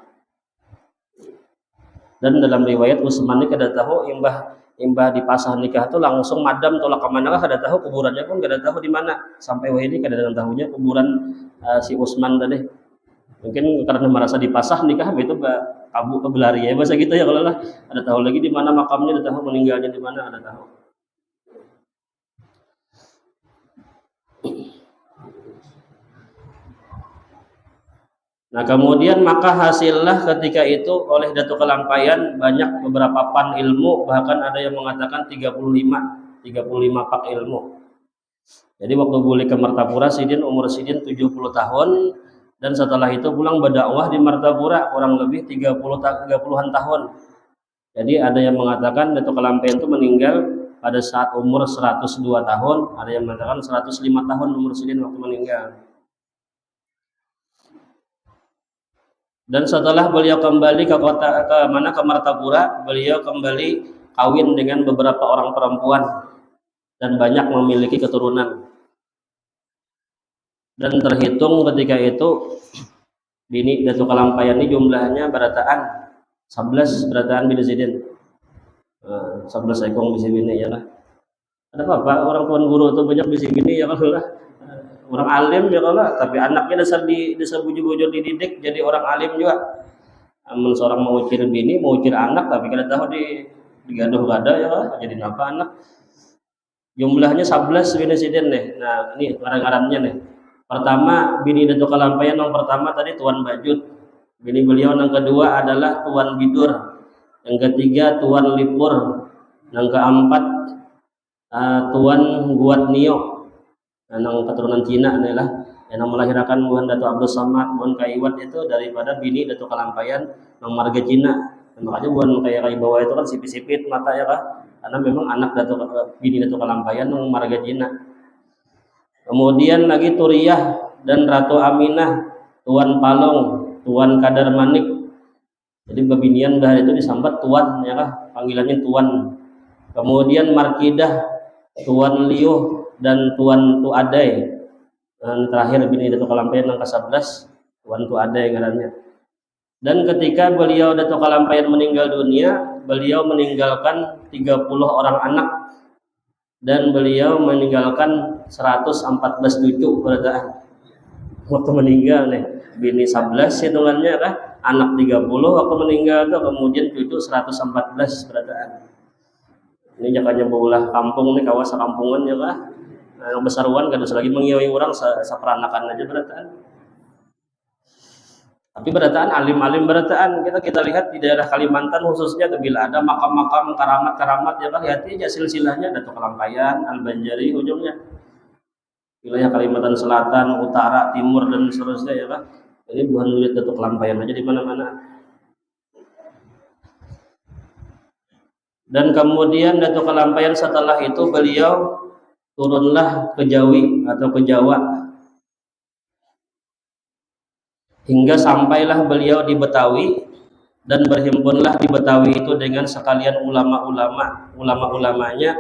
Dan dalam riwayat Utsman ini kada tahu imbah dipasah nikah itu langsung madam tolak ke mana, kada tahu kuburannya pun kada tahu di mana. Sampai ini kada tahunya kuburan si Utsman tadi. Mungkin karena merasa dipasah nikah itu kabur ke belari ya bahasa gitu ya, kalau lah ada tahu lagi di mana makamnya, ada tahu meninggalnya di mana, ada tahu. Nah kemudian maka hasillah ketika itu oleh Datuk Kalampayan banyak beberapa pan ilmu, bahkan ada yang mengatakan 35 pak ilmu. Jadi waktu balik ke Martapura Sidin umur Sidin 70 tahun, dan setelah itu pulang berdakwah di Martapura kurang lebih 30-an tahun. Jadi ada yang mengatakan Datuk Kalampayan itu meninggal pada saat umur 102 tahun, ada yang mengatakan 105 tahun umur Sidin waktu meninggal. Dan setelah beliau kembali ke Martapura, beliau kembali kawin dengan beberapa orang perempuan dan banyak memiliki keturunan. Dan terhitung ketika itu bini Datuk Kalampayan ini jumlahnya berataan 11 berataan bini Sidin. 11 ekong bisi bini ya lah. Ada apa orang tuan guru itu banyak bisi bini ya kalau lah. Orang alim ya kalau, tapi anaknya dasar buju-buju dididik jadi orang alim juga. Amun seorang mau ukir bini, mau ukir anak, tapi kada tahu digaduh-gaduh ya kalau, jadi apa anak. Jumlahnya 11 bini Sidin nih. Nah ini ngaran-ngarannya nih. Pertama bini Datuk Kalampayan yang pertama tadi Tuan Bajut. Bini beliau yang kedua adalah Tuan Bidur. Yang ketiga Tuan Lipur. Yang keempat Tuan Guat Nio. Yang keturunan Cina adalah yang melahirkan Buan Datuk Abdul Samad, Buan Kaiwat itu daripada bini Datuk Kalampayan yang marga Cina. Makanya Buan kayak bawah itu kan sipit-sipit mata ya kan, karena memang anak bini Datuk Kalampayan yang marga Cina. Kemudian lagi Turiyah dan Ratu Aminah, Tuan Palong, Tuan Kadar Manik. Jadi bebinian dah itu disambat Tuan ya kan, panggilannya Tuan. Kemudian Markidah, Tuan Liuh dan Tuan Tuadai. Dan terakhir bini Datuk Kalampayan yang ke-11 Tuan Tuadai ngarannya. Dan ketika beliau Datuk Kalampayan meninggal dunia, beliau meninggalkan 30 orang anak dan beliau meninggalkan 114 cucu berataan. Waktu meninggal nih bini 11 hitungannya kan, anak 30 waktu meninggal tuh, kemudian cucu 114 berataan. Ini jakanya baulah kampung nih, kawasan kampungan ya lah. Yang besaruan kan lagi mengiyawi orang seperanakan aja berataan. Tapi berataan alim-alim berataan kita lihat di daerah Kalimantan khususnya tuh, bila ada makam-makam karamat ya kan, lihat aja silsilahnya Datuk Kalampayan, Al-Banjari ujungnya. Wilayah Kalimantan Selatan, Utara, Timur dan seterusnya ya kan. Ini bukan murid Datuk Kalampayan aja di mana-mana. Dan kemudian Datuk Kalampayan setelah itu beliau turunlah ke Jawi atau ke Jawa, hingga sampailah beliau di Betawi, dan berhimpunlah di Betawi itu dengan sekalian ulama-ulamanya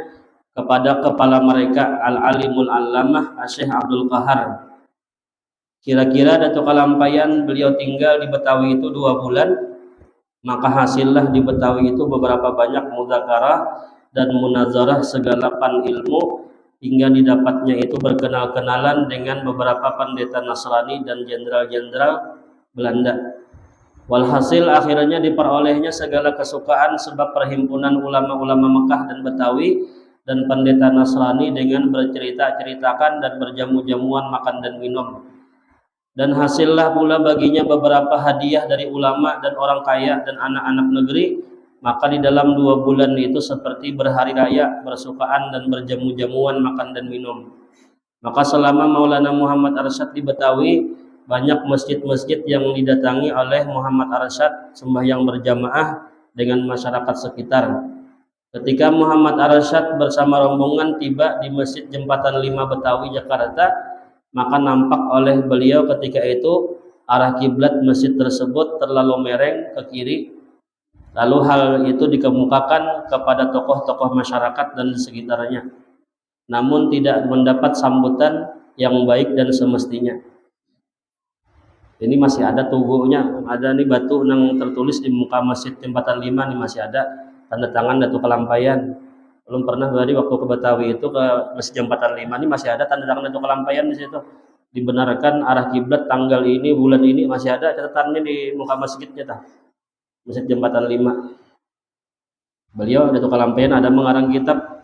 kepada kepala mereka Al-Alimul Allamah Syekh Abdul Qahar. Kira-kira Datuk Kalampayan beliau tinggal di Betawi itu 2 bulan, maka hasillah di Betawi itu beberapa banyak mudzakarah dan munazarah segala pan ilmu, hingga didapatnya itu berkenal-kenalan dengan beberapa pendeta Nasrani dan jenderal-jenderal Belanda. Walhasil akhirnya diperolehnya segala kesukaan sebab perhimpunan ulama-ulama Mekah dan Betawi dan pendeta Nasrani dengan bercerita-ceritakan dan berjamu-jamuan makan dan minum. Dan hasillah pula baginya beberapa hadiah dari ulama dan orang kaya dan anak-anak negeri. Maka di dalam 2 bulan itu seperti berhari raya, bersukaan dan berjamu-jamuan makan dan minum. Maka selama Maulana Muhammad Arsyad di Betawi, banyak masjid-masjid yang didatangi oleh Muhammad Arsyad sembahyang berjamaah dengan masyarakat sekitar. Ketika Muhammad Arsyad bersama rombongan tiba di Masjid Jembatan 5 Betawi, Jakarta, maka nampak oleh beliau ketika itu arah kiblat masjid tersebut terlalu mereng ke kiri. Lalu hal itu dikemukakan kepada tokoh-tokoh masyarakat dan sekitarnya, namun tidak mendapat sambutan yang baik dan semestinya. Ini masih ada tubuhnya, ada nih batu yang tertulis di muka Masjid Jembatan 5 nih, masih ada tanda tangan Datuk Kalampayan. Belum pernah waktu ke Betawi itu ke Masjid Jembatan 5 ini masih ada tanda tangan Datuk Kalampayan di situ. Dibenarkan arah kiblat tanggal ini, bulan ini, masih ada catatannya di muka masjidnya Masjid Jembatan 5. Beliau Datuk Kalampayan ada mengarang kitab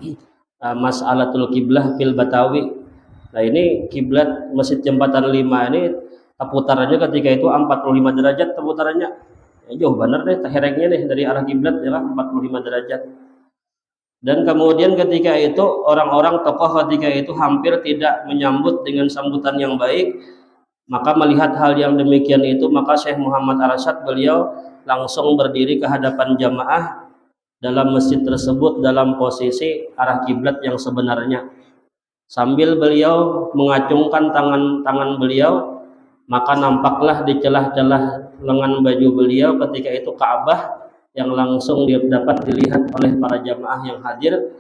Mas'alatul Qiblah fil Betawi. Nah, ini kiblat Masjid Jembatan 5 ini putarannya ketika itu 45 derajat putarannya. Jauh benar deh herengnya nih dari arah kiblat ya, 45 derajat. Dan kemudian ketika itu orang-orang tokoh ketika itu hampir tidak menyambut dengan sambutan yang baik. Maka melihat hal yang demikian itu, maka Syekh Muhammad Arsyad beliau langsung berdiri ke hadapan jamaah dalam masjid tersebut dalam posisi arah kiblat yang sebenarnya. Sambil beliau mengacungkan tangan beliau, maka nampaklah di celah-celah lengan baju beliau ketika itu Ka'bah yang langsung dapat dilihat oleh para jamaah yang hadir.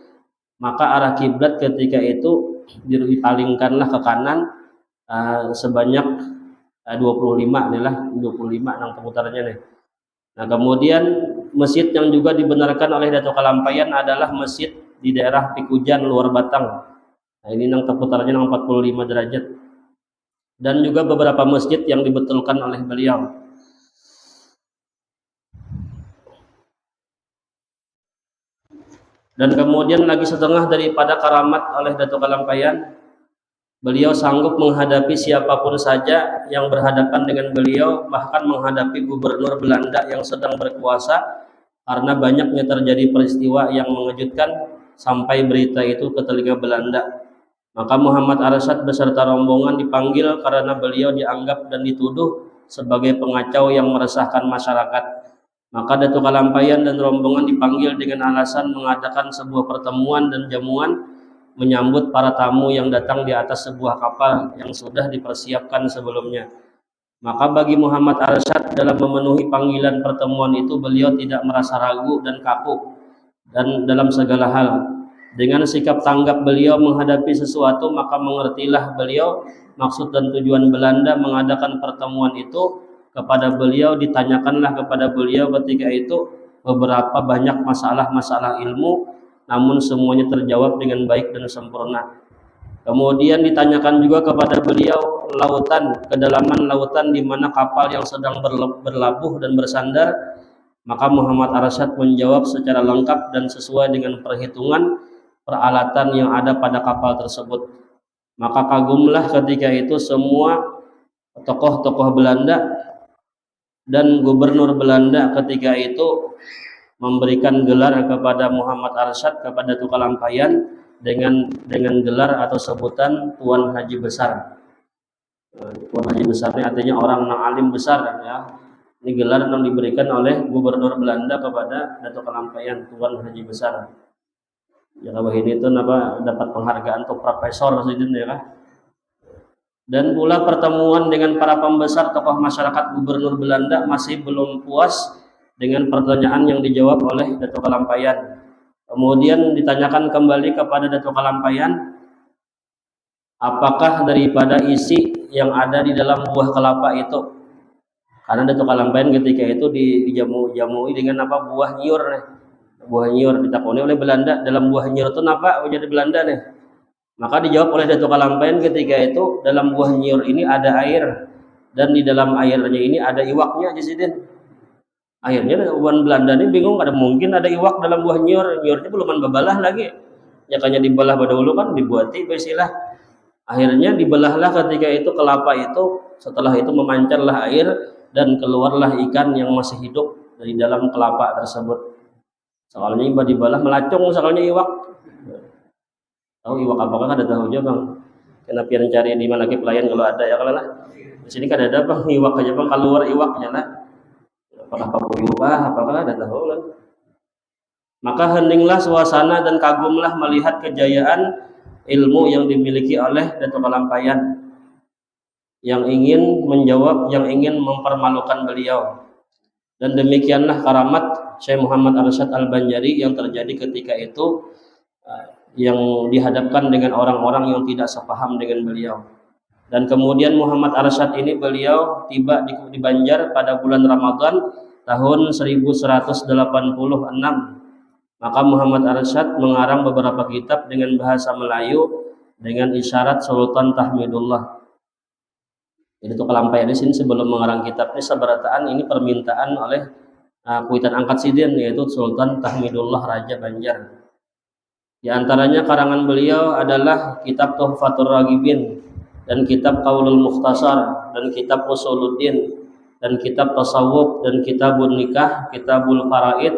Maka arah kiblat ketika itu dipalingkanlah ke kanan sebanyak 25 inilah 25 nang pemutarannya nih. Nah, kemudian masjid yang juga dibenarkan oleh Datuk Kalampayan adalah masjid di daerah Pikujan Luar Batang. Nah, ini nang pemutarannya nang 45 derajat. Dan juga beberapa masjid yang dibetulkan oleh beliau. Dan kemudian lagi setengah daripada karamat oleh Datuk Kalampayan, beliau sanggup menghadapi siapapun saja yang berhadapan dengan beliau, bahkan menghadapi gubernur Belanda yang sedang berkuasa, karena banyaknya terjadi peristiwa yang mengejutkan sampai berita itu ke telinga Belanda. Maka Muhammad Arsyad beserta rombongan dipanggil karena beliau dianggap dan dituduh sebagai pengacau yang meresahkan masyarakat. Maka Datuk Kalampayan dan rombongan dipanggil dengan alasan mengadakan sebuah pertemuan dan jamuan menyambut para tamu yang datang di atas sebuah kapal yang sudah dipersiapkan sebelumnya. Maka bagi Muhammad Arsyad dalam memenuhi panggilan pertemuan itu, beliau tidak merasa ragu dan kaku dan dalam segala hal. Dengan sikap tanggap beliau menghadapi sesuatu, maka mengertilah beliau maksud dan tujuan Belanda mengadakan pertemuan itu. Kepada beliau ditanyakanlah kepada beliau ketika itu beberapa banyak masalah-masalah ilmu, namun semuanya terjawab dengan baik dan sempurna. Kemudian ditanyakan juga kepada beliau kedalaman lautan di mana kapal yang sedang berlabuh dan bersandar. Maka Muhammad Arsyad menjawab secara lengkap dan sesuai dengan perhitungan peralatan yang ada pada kapal tersebut. Maka kagumlah ketika itu semua tokoh-tokoh Belanda dan gubernur Belanda ketika itu memberikan gelar kepada Muhammad Arsyad, kepada Datuk Kalampayan dengan gelar atau sebutan Tuan Haji Besar. Tuan Haji Besar ini artinya orang yang alim besar ya. Ini gelar yang diberikan oleh Gubernur Belanda kepada Datuk Kalampayan, Tuan Haji Besar. Ya kalau ini tuh dapat penghargaan untuk profesor Sidin ya kan. Dan pula pertemuan dengan para pembesar tokoh masyarakat Gubernur Belanda masih belum puas dengan pertanyaan yang dijawab oleh Datuk Kalampayan. Kemudian ditanyakan kembali kepada Datuk Kalampayan, apakah daripada isi yang ada di dalam buah kelapa itu? Karena Datuk Kalampayan ketika itu dijamui dengan apa? Buah nyiur nih. Buah nyiur ditakoni oleh Belanda, dalam buah nyiur itu apa? Jadi Belanda nih. Maka dijawab oleh Datuk Kalampayan ketika itu, dalam buah nyiur ini ada air, dan di dalam airnya ini ada iwaknya aja Sidin. Akhirnya orang Belanda ini bingung, ada mungkin ada iwak dalam buah nyiur. Nyiurnya belum babalah lagi. Ya kayaknya dibelah pada dulu kan dibuati istilah. Akhirnya dibelahlah ketika itu kelapa itu, setelah itu memancarlah air dan keluarlah ikan yang masih hidup dari dalam kelapa tersebut. Soalnya iba dibelah melacung soalnya iwak. Tahu iwak apakah ada tahunya bang? Kenapa yang cari di mana ke pelayan kalau ada ya kalau lah. Di sini kan ada bang iwak aja bang, keluar iwaknya lah. Apakah papuyuh apakah ada tahu lah. Maka heninglah suasana dan kagumlah melihat kejayaan ilmu yang dimiliki oleh Datuk Kalampayan, yang ingin menjawab, yang ingin mempermalukan beliau. Dan demikianlah karamat Syekh Muhammad Arsyad Al-Banjari yang terjadi ketika itu, yang dihadapkan dengan orang-orang yang tidak sepaham dengan beliau. Dan kemudian Muhammad Arsyad ini beliau tiba di Banjar pada bulan Ramadan tahun 1186. Maka Muhammad Arsyad mengarang beberapa kitab dengan bahasa Melayu dengan isyarat Sultan Tahmidullah. Jadi itu Kalampayan di sini sebelum mengarang kitabnya seberataan ini permintaan oleh Kuitan Angkat Sidin, yaitu Sultan Tahmidullah Raja Banjar. Di antaranya karangan beliau adalah kitab Tuhfatur Ragibin dan kitab Qaulul Mukhtasar dan kitab Usuluddin dan kitab Tasawuf dan kitabun Nikah, kitabul Faraid,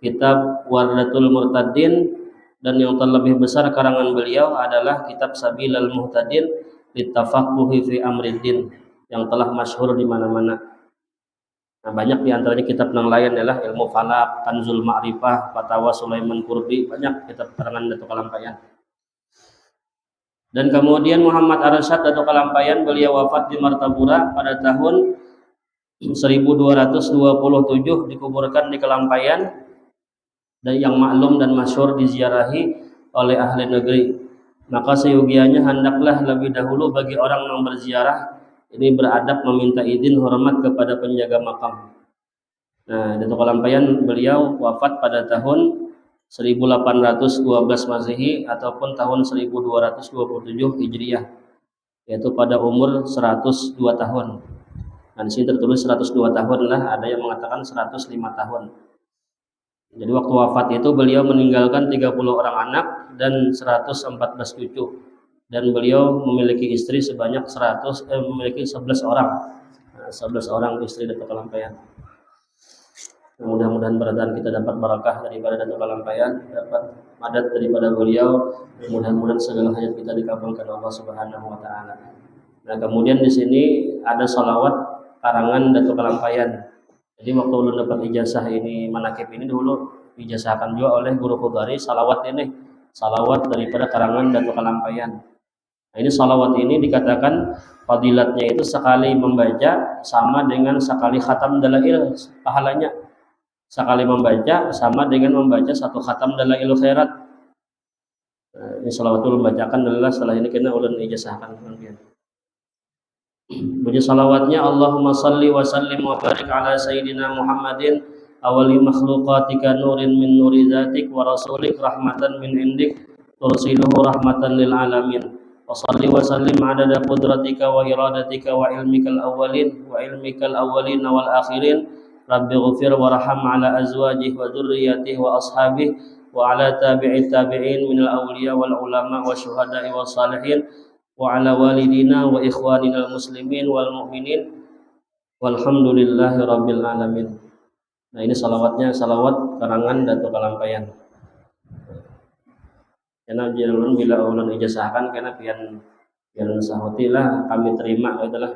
kitab Wardatul Murtadin, dan yang terlebih besar karangan beliau adalah kitab Sabilal Muhtadin Litafaqquhi fi Amriddin yang telah masyhur di mana-mana. Nah, banyak di antaranya kitab yang lain adalah Ilmu Falak, Kanzul Ma'rifah, Fatawa Sulaiman Kurdi, banyak kitab karangan Datuk Kalampayan. Dan kemudian Muhammad Arsyad Datuk Kalampayan beliau wafat di Martapura pada tahun 1227, dikuburkan di Kalampayan, dan yang maklum dan masyhur diziarahi oleh ahli negeri. Maka seyogianya hendaklah lebih dahulu bagi orang yang berziarah ini beradab meminta izin hormat kepada penjaga makam. Nah, Datuk Kalampayan beliau wafat pada tahun 1812 Masehi ataupun tahun 1227 Hijriah, yaitu pada umur 102 tahun. Dan di sini tertulis 102 tahun lah, ada yang mengatakan 105 tahun. Jadi waktu wafat itu beliau meninggalkan 30 orang anak dan 114 cucu. Dan beliau memiliki istri sebanyak memiliki 11 orang. 11 orang istri Datuk Kalampayan. Mudah-mudahan beradaan kita dapat barakah daripada Datuk Kalampayan, dapat madat daripada beliau. Mudah-mudahan segala hajat kita dikabulkan Allah Subhanahu wa taala. Nah, kemudian di sini ada salawat karangan Datuk Kalampayan. Jadi waktu ulun dapat ijazah ini manakib ini dulu ijazahkan juga oleh guru Khudari salawat ini, salawat daripada karangan Datuk Kalampayan. Nah, ini salawat ini dikatakan fadilatnya itu sekali membaca sama dengan sekali khatam dalail pahalanya. Sekali membaca sama dengan membaca satu khatam dalail khairat. Nah, ini salawat ulun bacakan adalah setelah ini kena ulun ijazahkan kemudian. Bunyi salawatnya, Allahumma salli wa sallim wa barik ala sayyidina Muhammadin awali makhluqatika nurin min nuri zatik wa rasulik rahmatan min indik tursiluhu rahmatan lil alamin. Wa salli wa sallim adada qudratika wa iradatika wa ilmikal awwalin wal akhirin. Rabbi ghufir warham ala azwajih wa dzurriyyatih wa ashabih wa ala tabi'it tabi'in minal awliya wal ulama wa syuhada'i wa salihin wa ala walidina wa ikhwanina muslimin wal mu'minin walhamdulillahi rabbil alamin. Nah, ini salawatnya, salawat karangan Datuk Kalampayan. Karena jangan bila ulun ijazahkan karena pian sahutilah kami terima itulah.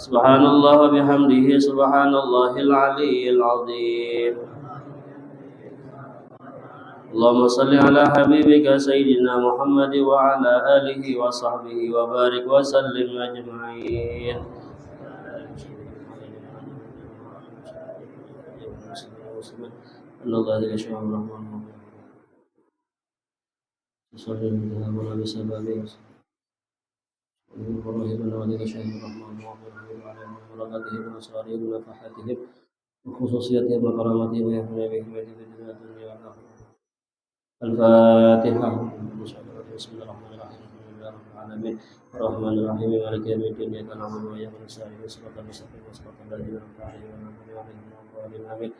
Subhanallah wa bihamdihi subhanallahil aliyyil azim. Allahumma salli ala habibika sayyidina Muhammad wa ala alihi wa sahbihi wa barik wa sallim ajma'in. Allah dzikra syu'ab rahman. Sallallahu alaihi wa sallam. ورحمنا ولك شهر الرحمن وغفره وعلينا وبركاتهم وأسرارهم ونفحاتهم وخصوصياتهم وكراماتهم ويحمنا بحكمته في الدنيا والآخرة. الفاتحة. بسم الله الرحمن الرحيم الحمد لله رب العالمين الرحمن الرحيم مالك يوم الدين إياك نعبد وإياك نستعين صراط المستقيم صراط الذين أنعمت عليهم غير المغضوب عليهم ولا الضالين آمين.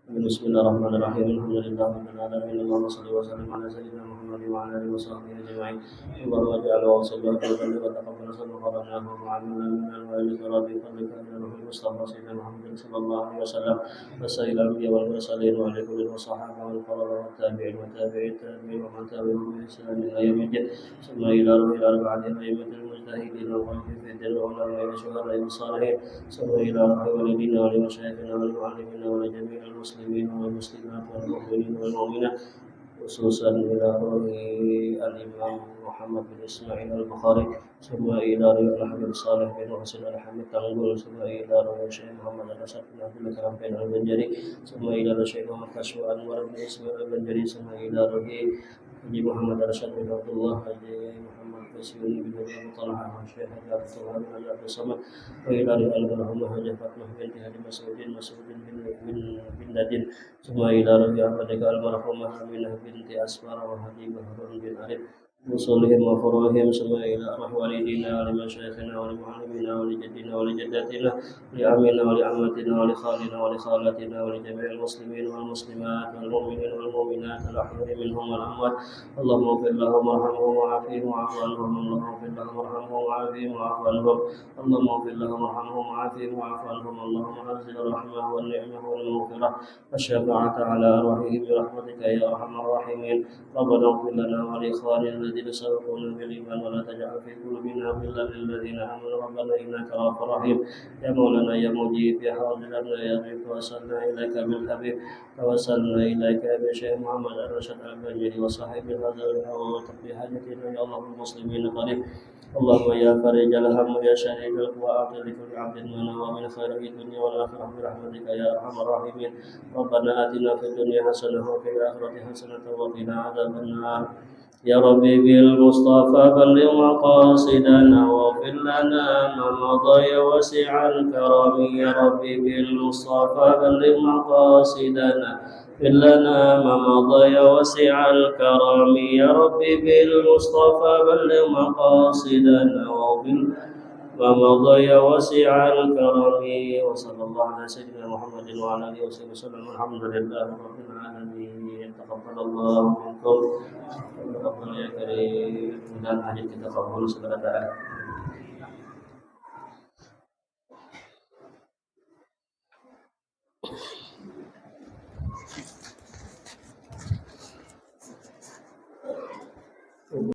بسم الله الرحمن الرحيم الحمد لله رب العالمين اللهم صل وسلم على سيدنا محمد وعلى اله وصحبه اجمعين. اللهم اجعله وصلى وسلم وتقبل صدقنا وعملنا من الوالد ربي فضلك من المصطفى سيدنا محمد صلى الله عليه وسلم وسائر الانبياء والمرسلين وعلى كل الصحابه والقرابه والتابعين وتابعي التابعين ومن تبعهم باحسان الى يوم الدين. ثم الى روح الاربعه الائمه المجتهدين والمؤمنين في الدين والعلماء والشهداء والصالحين. ثم الى روح والدينا ولمشايخنا ولمعلمنا ولجميع المسلمين والمسلمات والمؤمنين والمؤمنات خصوصا إلى روح الإمام محمد بن إسماعيل البخاري. ثم إلى روح الحبيب صالح بن حسين الحميد تنقل. ثم إلى روح الشيخ محمد الأسد بن عبد الكريم بن البنجري. ثم إلى روح الشيخ محمد كشف أنور بن إسماعيل البنجري. ثم إلى روح حجي محمد الأسد بن عبد الله حجي محمد بسيوني بن أبي طلحة والشيخ حجي عبد الله بن عبد الصمد. وإلى روح المرحومة حجي فاطمة بنت هادي مسعود بن نادين. ثم إلى روح أحمدك المرحومة آمنة بنت أسفار وحبيبة هارون بن علي وصولهم وفروعهم. ثم إلى أرواح والدينا ولمشايخنا ولمعلمينا ولجدنا ولجداتنا ولعمنا ولعمتنا ولخالنا ولخالاتنا ولجميع المسلمين والمسلمات والمؤمنين والمؤمنات الأحياء منهم والأموات. اللهم اغفر لهم وارحمهم وعافهم واعف عنهم. اللهم اغفر لهم وارحمهم وعافهم واعف عنهم. اللهم اغفر لهم وارحمهم وعافهم واعف عنهم. اللهم أنزل الرحمة والنعمة والمغفرة والشفاعة على أرواحهم برحمتك يا أرحم الراحمين. ربنا اغفر لنا ولإخواننا الذين سبقونا بالإيمان ولا تجعل في قلوبنا غلا للذين آمنوا ربنا إنك رؤوف رحيم. يا مولانا يا مجيب يا حاضرنا يا غيث توسلنا إليك بالحبيب توسلنا إليك بشيخ محمد الرشد البنجري وصاحب هذا الهوى وتقضي حاجتنا يا الله المسلمين قريب. اللهم يا فرج الهم يا شهيد القوى أعطي لكل عبد ما نوى من خير في الدنيا والآخرة برحمتك يا أرحم الراحمين. ربنا آتنا في الدنيا حسنة وفي الآخرة حسنة وقنا عذاب النار. يا ربي بالمصطفى بلغ مقاصدنا واغفر لنا ما مضى وسع الكرم. يا ربي بالمصطفى بلغ مقاصدنا اغفر لنا ما مضى وسع الكرم. يا ربي بالمصطفى بلغ مقاصدنا واغفر ما مضى وسع الكرم. وصلى الله على سيدنا محمد وعلى اله وصحبه وسلم. الحمد لله رب العالمين. تقبل الله منكم. تقبل يا كريم. Dan hajat kita kabul segala daerah.